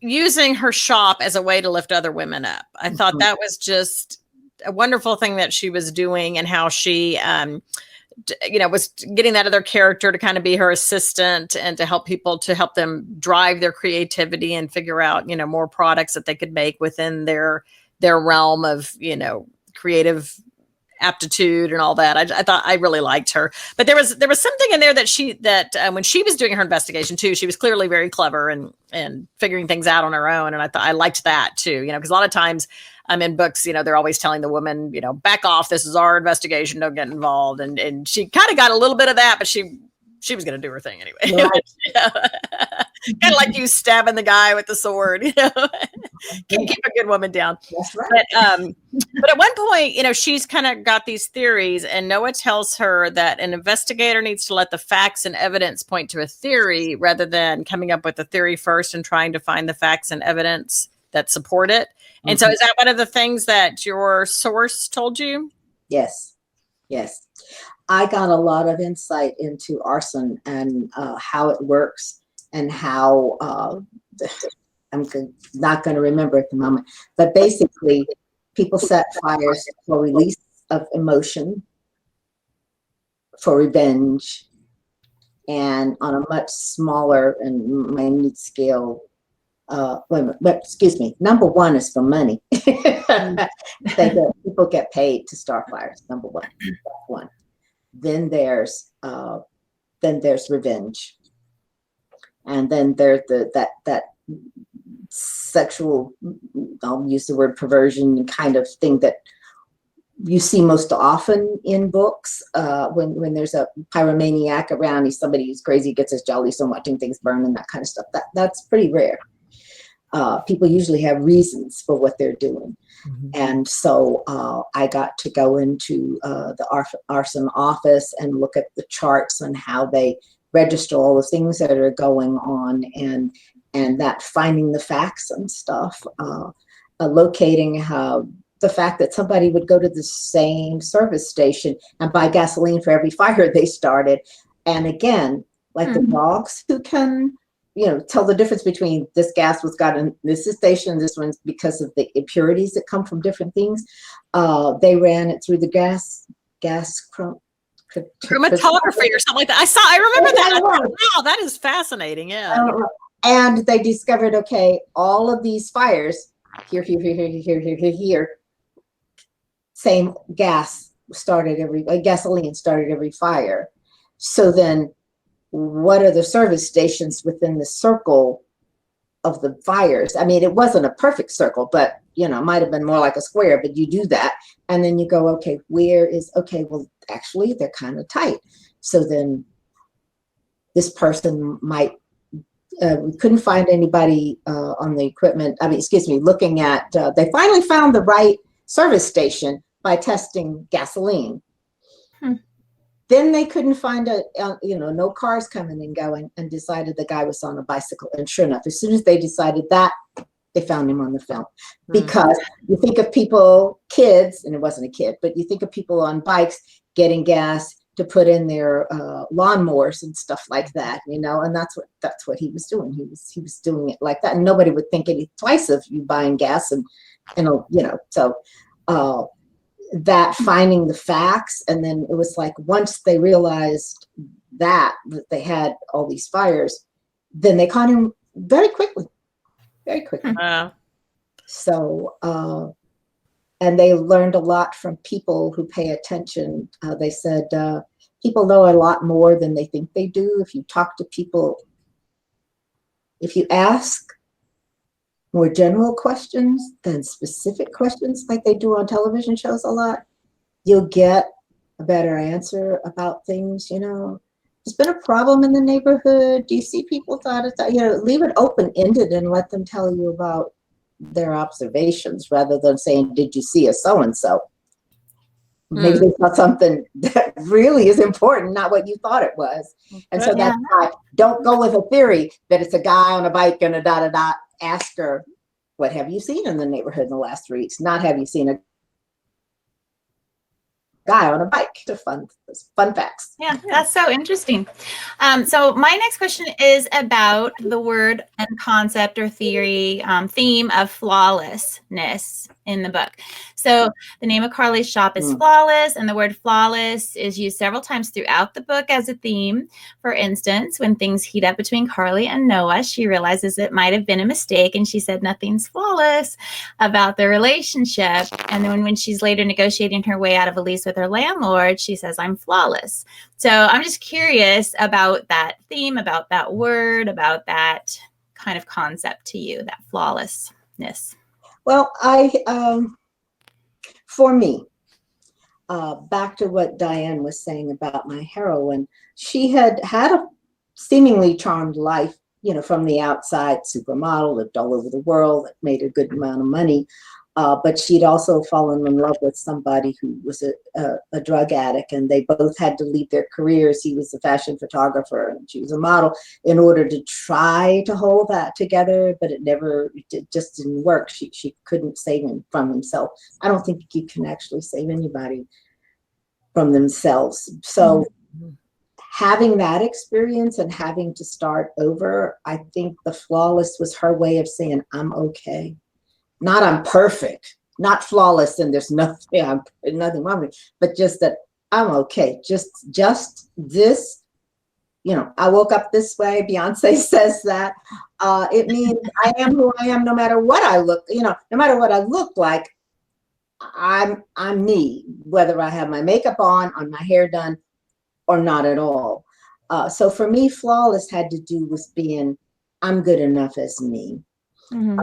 using her shop as a way to lift other women up. I thought that was just a wonderful thing that she was doing, and how she, was getting that other character to kind of be her assistant and to help them drive their creativity and figure out, more products that they could make within their realm of, creative aptitude and all that. I thought I really liked her, but there was something in there that when she was doing her investigation too, she was clearly very clever and figuring things out on her own. And I thought I liked that too, because a lot of times in books, they're always telling the woman, back off. This is our investigation. Don't get involved. And she kind of got a little bit of that, but she was going to do her thing anyway. Right. Kind of like you stabbing the guy with the sword, keep a good woman down. That's right. But at one point, she's kind of got these theories, and Noah tells her that an investigator needs to let the facts and evidence point to a theory rather than coming up with a theory first and trying to find the facts and evidence that support it. And so is that one of the things that your source told you? Yes. Yes. I got a lot of insight into arson and how it works and how I'm not going to remember at the moment, but basically people set fires for release of emotion, for revenge, and on a much smaller and minute scale. Excuse me. Number one is for money. People get paid to start fires. Number one. That's one. Then there's revenge, and then there's that sexual, I'll use the word perversion kind of thing that you see most often in books. When there's a pyromaniac around, he's somebody who's crazy, gets his jollies on watching things burn and that kind of stuff. That's pretty rare. People usually have reasons for what they're doing. And so I got to go into the arson office and look at the charts on how they register all the things that are going on, and that finding the facts and stuff, locating how the fact that somebody would go to the same service station and buy gasoline for every fire they started. And again, like the dogs who can tell the difference between this gas was got in this station, this one's because of the impurities that come from different things. They ran it through the gas chromatography or something like that. I remember that. Wow, that is fascinating. Yeah. And they discovered, okay, all of these fires here, same gasoline started every fire. So then what are the service stations within the circle of the fires? I mean, it wasn't a perfect circle, but it might have been more like a square, but you do that. And then you go, okay, well, actually they're kind of tight. So then this person might, we couldn't find anybody on the equipment. Looking at, they finally found the right service station by testing gasoline. Then they couldn't find no cars coming and going, and decided the guy was on a bicycle. And sure enough, as soon as they decided that, they found him on the film. Because you think of kids, and it wasn't a kid, but you think of people on bikes getting gas to put in their lawnmowers and stuff like that, and that's what he was doing. He was doing it like that, and nobody would think any twice of you buying gas, and so. That finding the facts, and then it was like once they realized that they had all these fires, then they caught him very quickly. So and they learned a lot from people who pay attention. They said people know a lot more than they think they do. If you talk to people, if you ask more general questions than specific questions like they do on television shows a lot, you'll get a better answer about things. There's been a problem in the neighborhood. Do you see people leave it open-ended and let them tell you about their observations rather than saying, did you see a so-and-so? Maybe they saw something that really is important, not what you thought it was. And so that's why don't go with a theory that it's a guy on a bike and a da-da-da. Ask her, what have you seen in the neighborhood in the last 3 weeks? Not have you seen a guy on a bike. To fun facts. Yeah, that's so interesting. So my next question is about the word and concept or theory, theme of flawlessness in the book. So the name of Carly's shop is Flawless, and the word flawless is used several times throughout the book as a theme. For instance, when things heat up between Carly and Noah, she realizes it might have been a mistake, and she said nothing's flawless about the relationship. And then when she's later negotiating her way out of a lease with her landlord, she says, I'm flawless. So I'm just curious about that theme, about that word, about that kind of concept to you, that flawlessness. Well, for me, back to what Diane was saying about my heroine, she had a seemingly charmed life, from the outside, supermodel, lived all over the world, made a good amount of money. But she'd also fallen in love with somebody who was a drug addict, and they both had to leave their careers. He was a fashion photographer and she was a model, in order to try to hold that together, but it just didn't work. She couldn't save him from himself. I don't think you can actually save anybody from themselves. So having that experience and having to start over, I think the Flawless was her way of saying, I'm okay. Not I'm perfect, not flawless, and there's nothing wrong with me, but just that I'm okay. Just this, I woke up this way. Beyonce says that. It means I am who I am, no matter what I look, no matter what I look like, I'm me, whether I have my makeup on my hair done, or not at all. So for me, Flawless had to do with being, I'm good enough as me. Mm-hmm.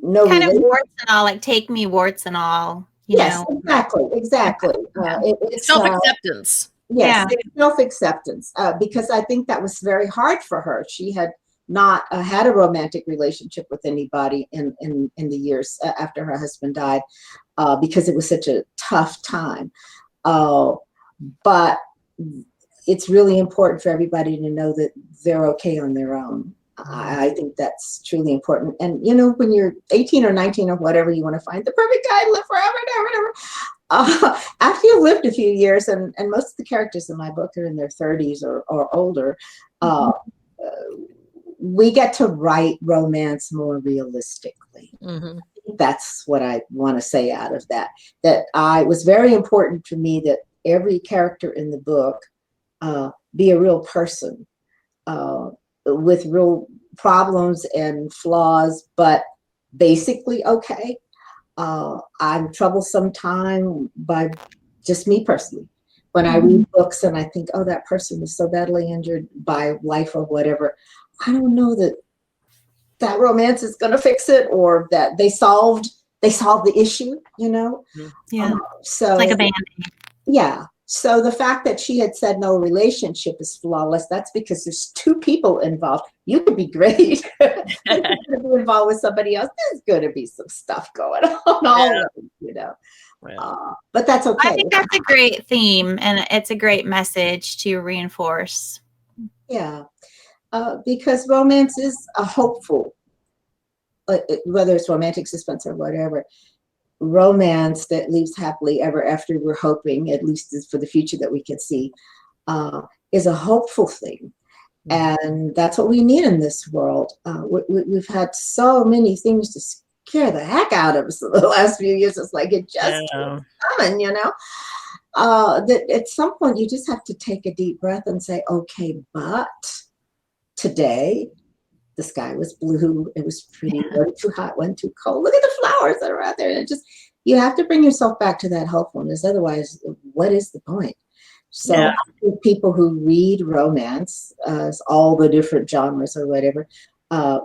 No kind of warts and all, like take me warts and all. Yes, exactly. It's self-acceptance. Yes, self-acceptance. Because I think that was very hard for her. She had not had a romantic relationship with anybody in the years after her husband died, because it was such a tough time. But it's really important for everybody to know that they're okay on their own. I think that's truly important. And, when you're 18 or 19 or whatever, you want to find the perfect guy, live forever and ever. After you've lived a few years, and most of the characters in my book are in their 30s or older, we get to write romance more realistically. That's what I want to say out of that. That it was very important to me that every character in the book be a real person, with real problems and flaws, but basically okay. I'm troublesome time by just me personally. When I read books and I think, oh, that person was so badly injured by life or whatever, I don't know that romance is going to fix it, or that they solved the issue, Yeah. So like a Band-Aid. Yeah. So the fact that she had said no relationship is flawless, that's because there's two people involved. You could be great. You're going to be involved with somebody else. There's going to be some stuff going on always, but that's okay. I think that's a great theme, and it's a great message to reinforce. Yeah. Because romance is a hopeful, whether it's romantic suspense or whatever, romance that leaves happily ever after, we're hoping, at least is for the future that we can see, is a hopeful thing. And that's what we need in this world. We've had so many things to scare the heck out of us in the last few years. It's like it just keeps coming, that at some point you just have to take a deep breath and say, okay, but today the sky was blue, it was pretty, wasn't too hot, wasn't too cold. Look at the flowers that are out there. And you have to bring yourself back to that hopefulness. Otherwise, what is the point? So I think people who read romance, all the different genres or whatever,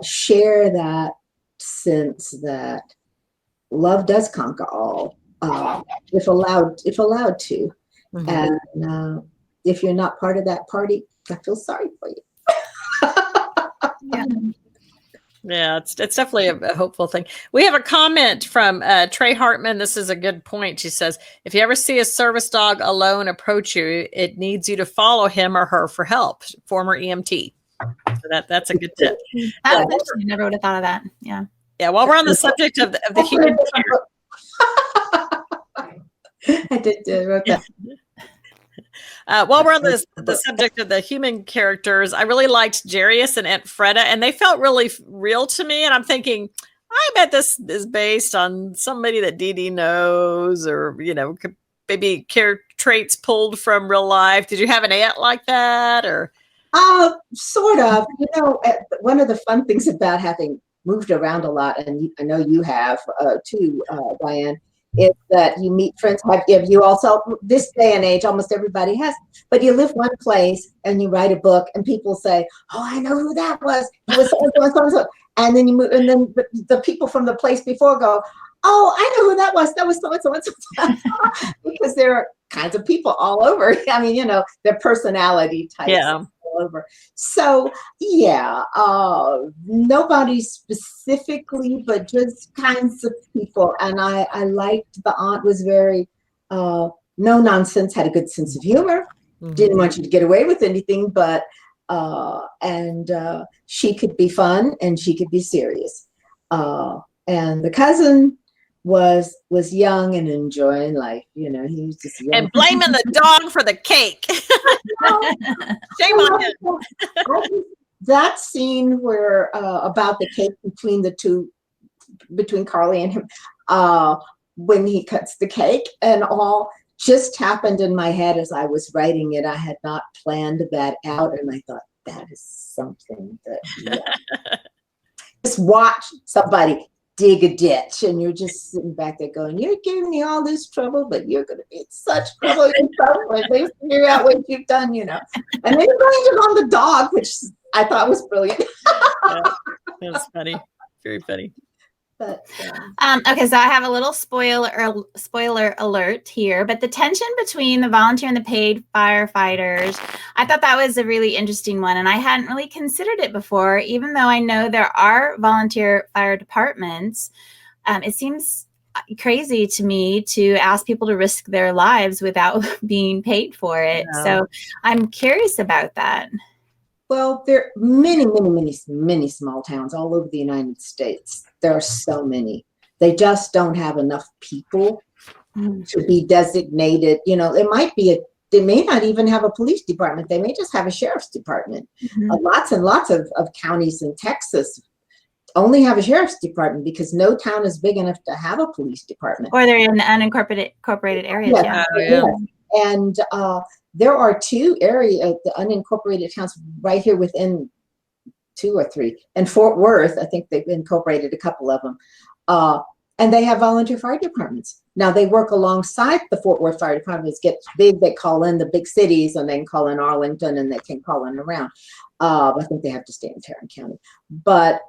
share that sense that love does conquer all, if allowed to. And if you're not part of that party, I feel sorry for you. Yeah, it's definitely a hopeful thing. We have a comment from Trey Hartman. This is a good point. She says, if you ever see a service dog alone approach you, it needs you to follow him or her for help. Former EMT. So that's a good tip. That's interesting. Never would have thought of that. Yeah. Yeah. While we're on the subject of the human I did wrote that. While we're on the subject of the human characters, I really liked Jarius and Aunt Freda, and they felt really real to me. And I'm thinking, I bet this is based on somebody that DD knows, or maybe character traits pulled from real life. Did you have an aunt like that, or? Sort of. One of the fun things about having moved around a lot, and I know you have too, Diane, is that you meet friends. Have you also, this day and age, almost everybody has, but you live one place and you write a book and people say, oh, I know who that was. It was so-and-so. And then you move, and then the people from the place before go, oh, I know who that was. That was so and so and so. Because there are kinds of people all over. I mean, their personality types all over. So yeah, nobody specifically, but just kinds of people. And I liked the aunt was very no nonsense, had a good sense of humor, didn't want you to get away with anything, but she could be fun and she could be serious. And the cousin was young and enjoying life. He was just young. And blaming the dog for the cake. Shame on him. That scene where about the cake between Carly and him, when he cuts the cake and all, just happened in my head as I was writing it. I had not planned that out, and I thought that is something that just watch somebody dig a ditch, and you're just sitting back there going, you're giving me all this trouble, but you're going to be in such trouble yourself when they figure out what you've done, And then you're going to on the dog, which I thought was brilliant. That was funny. Very funny. But, okay, so I have a little spoiler alert here, but the tension between the volunteer and the paid firefighters, I thought that was a really interesting one, and I hadn't really considered it before, even though I know there are volunteer fire departments. It seems crazy to me to ask people to risk their lives without being paid for it. No. So I'm curious about that. Well, there are many, many, many, many small towns all over the United States. There are so many. They just don't have enough people to be designated. They may not even have a police department. They may just have a sheriff's department. Lots and lots of counties in Texas only have a sheriff's department because no town is big enough to have a police department. Or they're in unincorporated areas. Yeah. And there are two the unincorporated towns right here within 2 or 3. And Fort Worth, I think they've incorporated a couple of them. And they have volunteer fire departments. Now they work alongside the Fort Worth Fire Department. It gets big, they call in the big cities, and they can call in Arlington, and they can call in around. I think they have to stay in Tarrant County. But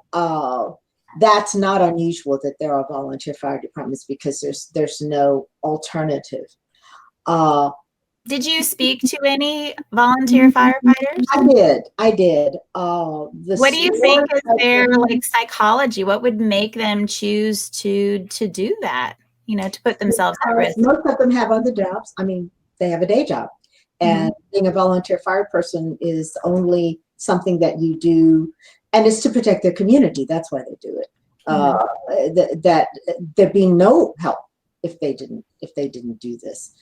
that's not unusual that there are volunteer fire departments because there's no alternative. Did you speak to any volunteer firefighters? I did. What do you think is their psychology? What would make them choose to do that? To put themselves at risk. Most of them have other jobs. I mean, they have a day job, and being a volunteer fire person is only something that you do, and it's to protect their community. That's why they do it. That there'd be no help if they didn't do this.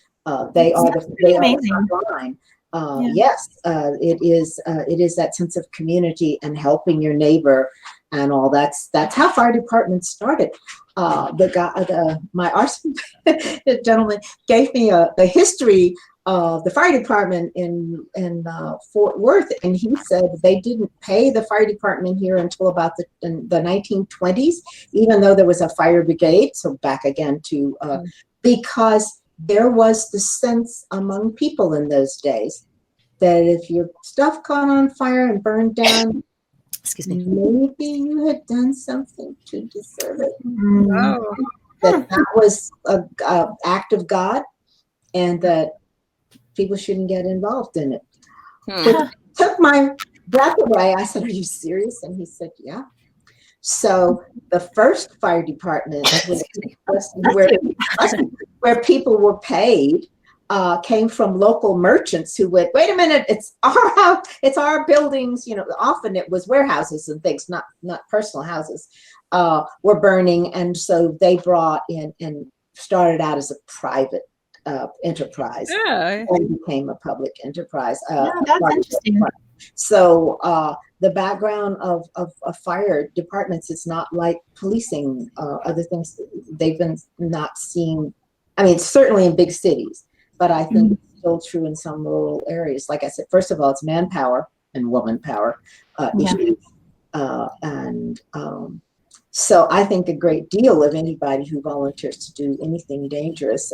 They are the line. Yes, it is that sense of community and helping your neighbor and all. That's how fire departments started. My arson gentleman gave me the history of the fire department in Fort Worth, and he said they didn't pay the fire department here until about the 1920s, even though there was a fire brigade. So back again to because there was the sense among people in those days that if your stuff caught on fire and burned down, excuse me, maybe you had done something to deserve it. Oh. That was an act of God, and that people shouldn't get involved in it. It took my breath away. I said, "Are you serious?" And he said, "Yeah." So the first fire department where people were paid came from local merchants who went, "Wait a minute, it's our house, it's our buildings." Often it was warehouses and things, not personal houses, were burning, and so they brought in and started out as a private enterprise and became a public enterprise. That's interesting. So the background of fire departments is not like policing, other things. They've been not seen. I mean, certainly in big cities, but I think it's still true in some rural areas. Like I said, first of all, it's manpower and woman power issues. So I think a great deal of anybody who volunteers to do anything dangerous.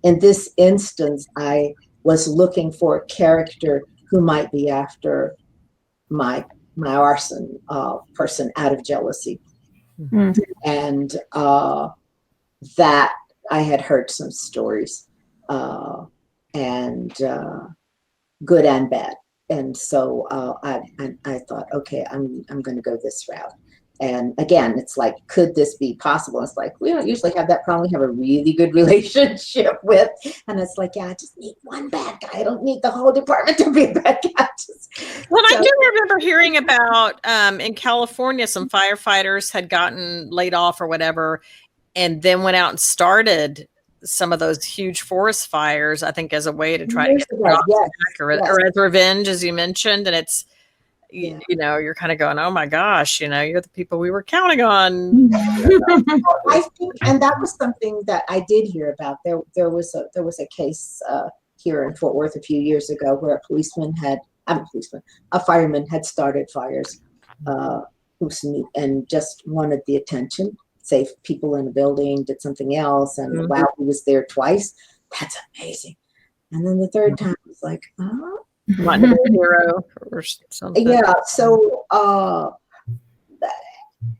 In this instance, I was looking for a character who might be after my my arson person out of jealousy. Mm. And that I had heard some stories, and good and bad. And so I thought, okay, I'm going to go this route. And again, it's like, could this be possible? It's like, we don't usually have that problem. We have a really good relationship with, and it's like, yeah, I just need one bad guy. I don't need the whole department to be a bad guy. Well, I do remember hearing about in California, some firefighters had gotten laid off or whatever, and then went out and started some of those huge forest fires, I think, as a way to try to get jobs back, or as revenge, as you mentioned. And it's, you know, you're kind of going, oh my gosh, you know, you're the people we were counting on. I think, and that was something that I did hear about. There was a case here in Fort Worth a few years ago where a fireman had started fires, and just wanted the attention, save people in a building, did something else, and wow, he was there twice. That's amazing. And then the third time it was like, oh, Not a hero or something. yeah. So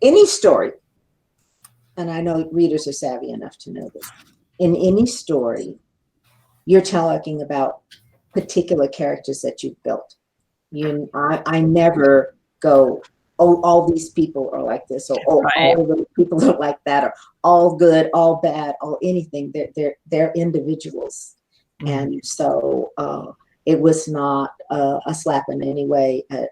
any story, and I know readers are savvy enough to know this, in any story, you're talking about particular characters that you've built. I never go, oh, all these people are like this, or oh, all the people are like that, or all good, all bad, all anything. They're individuals. And so it was not a slap in any way at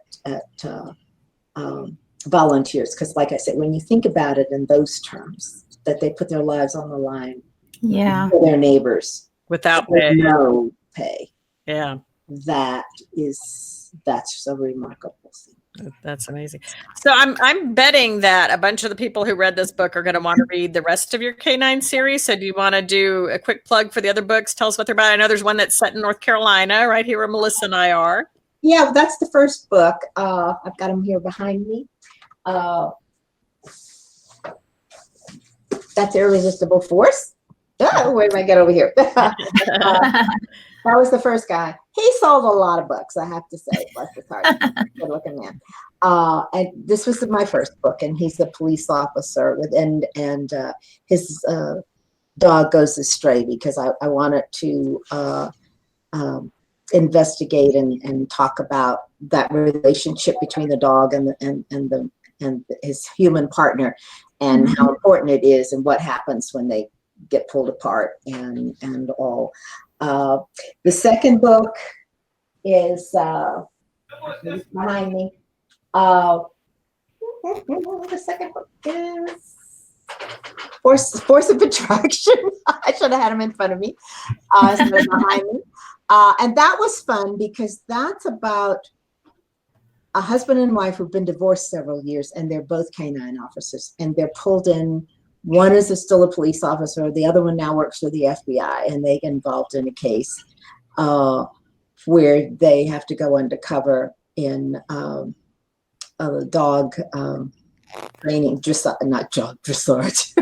volunteers, because like I said, when you think about it in those terms, that they put their lives on the line for their neighbors without pay. No pay. Yeah. That's a remarkable thing. That's amazing. So I'm betting that a bunch of the people who read this book are going to want to read the rest of your K9 series. So do you want to do a quick plug for the other books? Tell us what they're about. I know there's one that's set in North Carolina, right here where Melissa and I are. Yeah, that's the first book. I've got them here behind me. That's Irresistible Force. Where did I get over here? That was the first guy. He sold a lot of books, I have to say. Bless his heart. Good looking man. And this was my first book, and he's the police officer and his dog goes astray, because I wanted to investigate and talk about that relationship between the dog and his human partner, and how important it is, and what happens when they get pulled apart and all. The second book is behind me. The second book is Force of Attraction. I should have had them in front of me. So they're behind me. And that was fun, because that's about a husband and wife who've been divorced several years, and they're both K9 officers, and they're pulled in. One is still a police officer. The other one now works for the FBI, and they get involved in a case where they have to go undercover in a dog training, dressage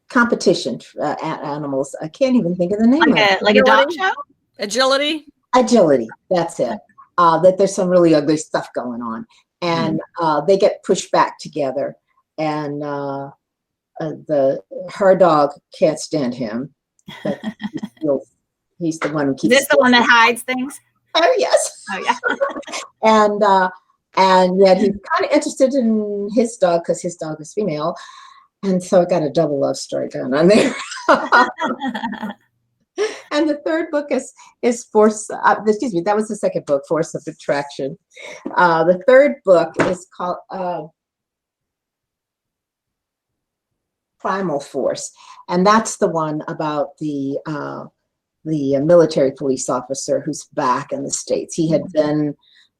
competition animals. I can't even think of the name. Like a dog show? Agility. That's it. That there's some really ugly stuff going on. And they get pushed back together, and her dog can't stand him. But he's the one who keeps. Is this the one that hides things? Oh yes. Oh yeah. and yet he's kind of interested in his dog, because his dog is female, and so I got a double love story going on there. And the third book is Force. Excuse me, that was the second book, Force of Attraction. The third book is called Primal Force, and that's the one about the military police officer who's back in the States. He had been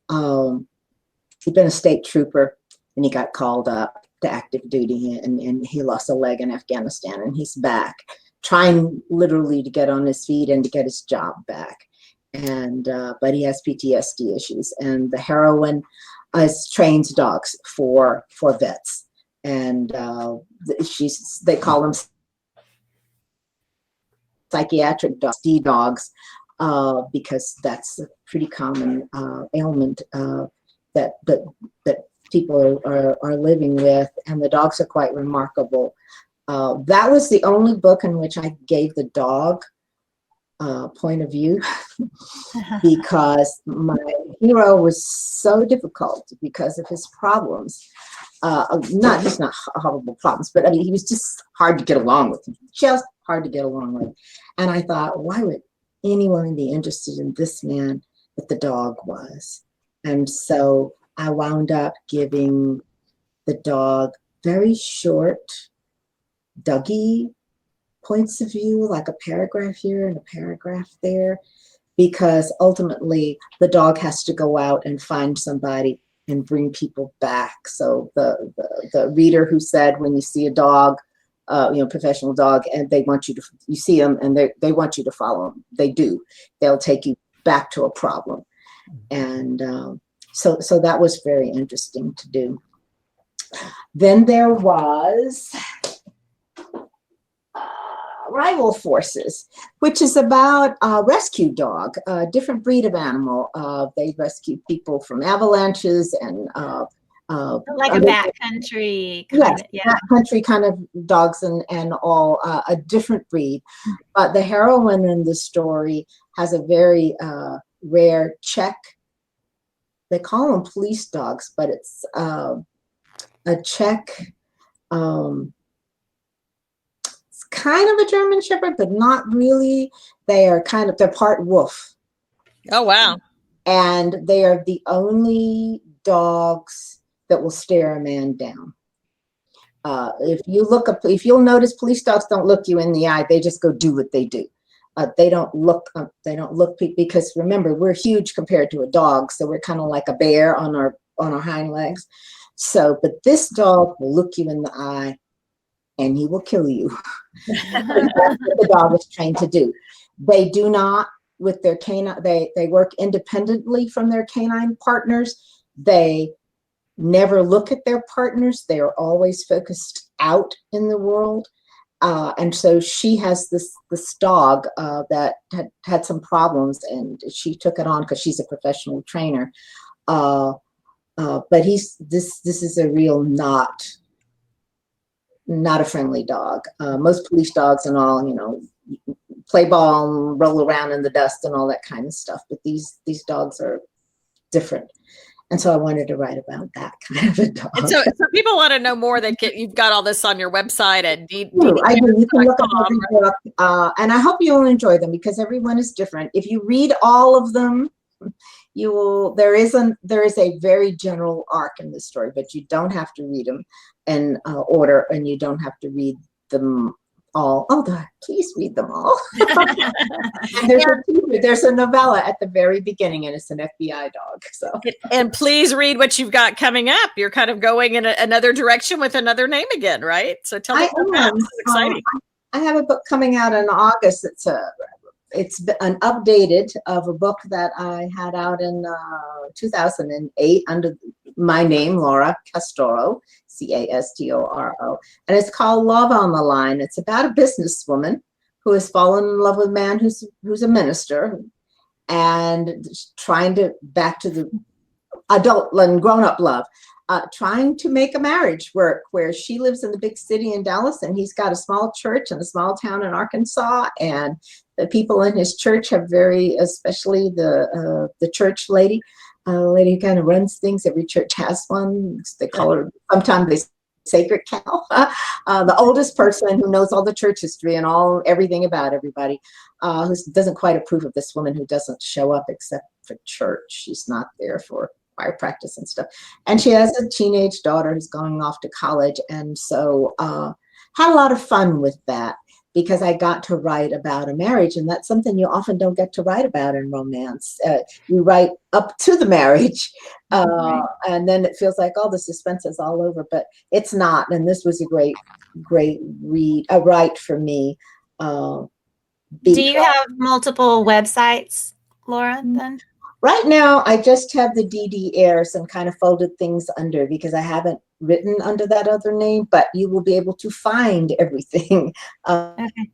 he'd been a state trooper, and he got called up to active duty, and he lost a leg in Afghanistan, and he's back, trying literally to get on his feet and to get his job back. And but he has PTSD issues, and the heroine trains dogs for vets, and they call them psychiatric dogs, D dogs, because that's a pretty common ailment that people are living with, and the dogs are quite remarkable. That was the only book in which I gave the dog point of view because my hero was so difficult because of his problems. Not horrible problems, but I mean, he was just hard to get along with. Just hard to get along with. And I thought, why would anyone be interested in this man that the dog was? And so I wound up giving the dog very short, Dougie points of view, like a paragraph here and a paragraph there, because ultimately the dog has to go out and find somebody and bring people back. So the reader who said, when you see a dog, professional dog, and they want you to, you see them and they want you to follow them. They do. They'll take you back to a problem. And so that was very interesting to do. Then there was Rival Forces, which is about a rescue dog, a different breed of animal. They rescue people from avalanches and like a backcountry kind of, backcountry kind of dogs and all, a different breed. But the heroine in the story has a very rare Czech. They call them police dogs, but it's a Czech. Kind of a German Shepherd, but not really. They're part wolf. Oh, wow. And they are the only dogs that will stare a man down. If you'll notice, police dogs don't look you in the eye. They just go do what they do. They don't look because remember, we're huge compared to a dog. So we're kind of like a bear on our hind legs. So, but this dog will look you in the eye and he will kill you. That's what the dog is trained to do. They do not, with their canine, they work independently from their canine partners. They never look at their partners. They are always focused out in the world. And so she has this dog that had some problems, and she took it on because she's a professional trainer. But this is a real not a friendly dog. Most police dogs and all, play ball and roll around in the dust and all that kind of stuff. But these dogs are different. And so I wanted to write about that kind of a dog. And so people want to know more. You've got all this on your website at DD I do. You can look up every book, and I hope you'll enjoy them because everyone is different. If you read all of them, you will. There is a very general arc in the story, but you don't have to read them in order, and you don't have to read them all. Oh, please read them all. There's a novella at the very beginning, and it's an FBI dog. So, and please read what you've got coming up. You're kind of going in another direction with another name again, right? So tell me about that. This is exciting. I have a book coming out in August. It's an updated of a book that I had out in 2008 under my name, Laura Castoro, Castoro, and it's called Love on the Line. It's about a businesswoman who has fallen in love with a man who's a minister, and trying to back to the adult and grown-up love, trying to make a marriage work, where she lives in the big city in Dallas and he's got a small church in a small town in Arkansas, and the people in his church have especially the church lady, lady who kind of runs things. Every church has one. They call her, sometimes they sacred cow. The oldest person who knows all the church history and everything about everybody, who doesn't quite approve of this woman who doesn't show up except for church. She's not there for choir practice and stuff. And she has a teenage daughter who's going off to college. And so had a lot of fun with that, because I got to write about a marriage, and that's something you often don't get to write about in romance. You write up to the marriage, and then it feels like, oh, the suspense is all over, but it's not. And this was a great write for me. Do you have multiple websites, Laura, then? Right now, I just have the DD Ayers and kind of folded things under, because I haven't written under that other name, but you will be able to find everything. Okay.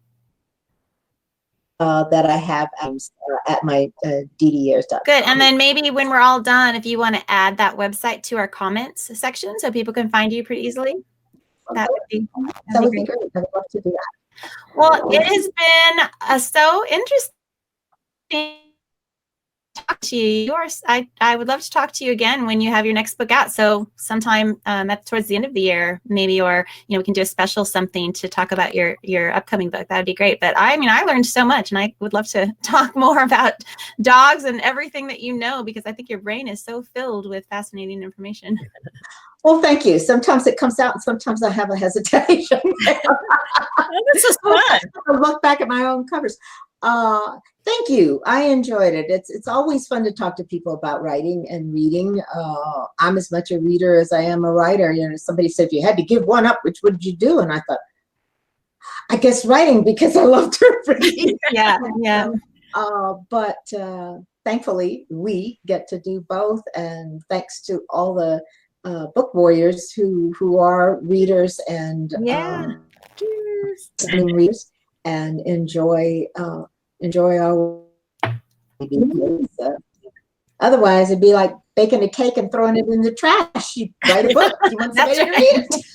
that I have at my DDayers.com. Good. And then maybe when we're all done, if you want to add that website to our comments section so people can find you pretty easily, that would be great. I would love to do that. Well, it has been so interesting to talk to you. I would love to talk to you again when you have your next book out. So sometime towards the end of the year, maybe, or we can do a special something to talk about your upcoming book. That would be great. But I learned so much, and I would love to talk more about dogs and everything that you know, because I think your brain is so filled with fascinating information. Well, thank you. Sometimes it comes out, and sometimes I have a hesitation. This is fun. I look back at my own covers. Thank you. I enjoyed it. It's always fun to talk to people about writing and reading. I'm as much a reader as I am a writer. Somebody said, if you had to give one up, which would you do? And I thought, I guess writing, because I love to read. Yeah. But thankfully, we get to do both. And thanks to all the book warriors who are readers and readers and enjoy our otherwise it'd be like baking a cake and throwing it in the trash. You write a book, you want somebody to read it.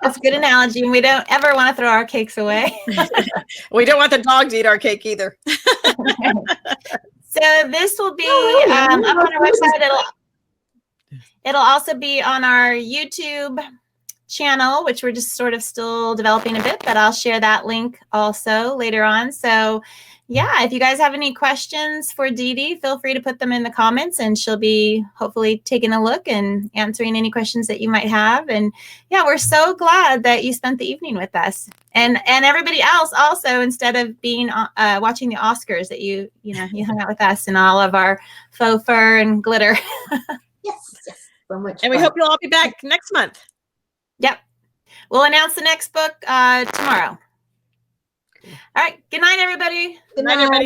That's a good analogy. And we don't ever want to throw our cakes away. We don't want the dog to eat our cake either. So this will be up on our website. It'll also be on our YouTube channel, which we're just sort of still developing a bit, but I'll share that link also later on. So yeah, if you guys have any questions for Dee, feel free to put them in the comments, and she'll be hopefully taking a look and answering any questions that you might have. And yeah, we're so glad that you spent the evening with us, and everybody else also, instead of being watching the Oscars, that you hung out with us and all of our faux fur and glitter. Yes, so much and fun. we hope you'll all be back next month. Yep. We'll announce the next book tomorrow. All right. Good night, everybody. Good night, everybody.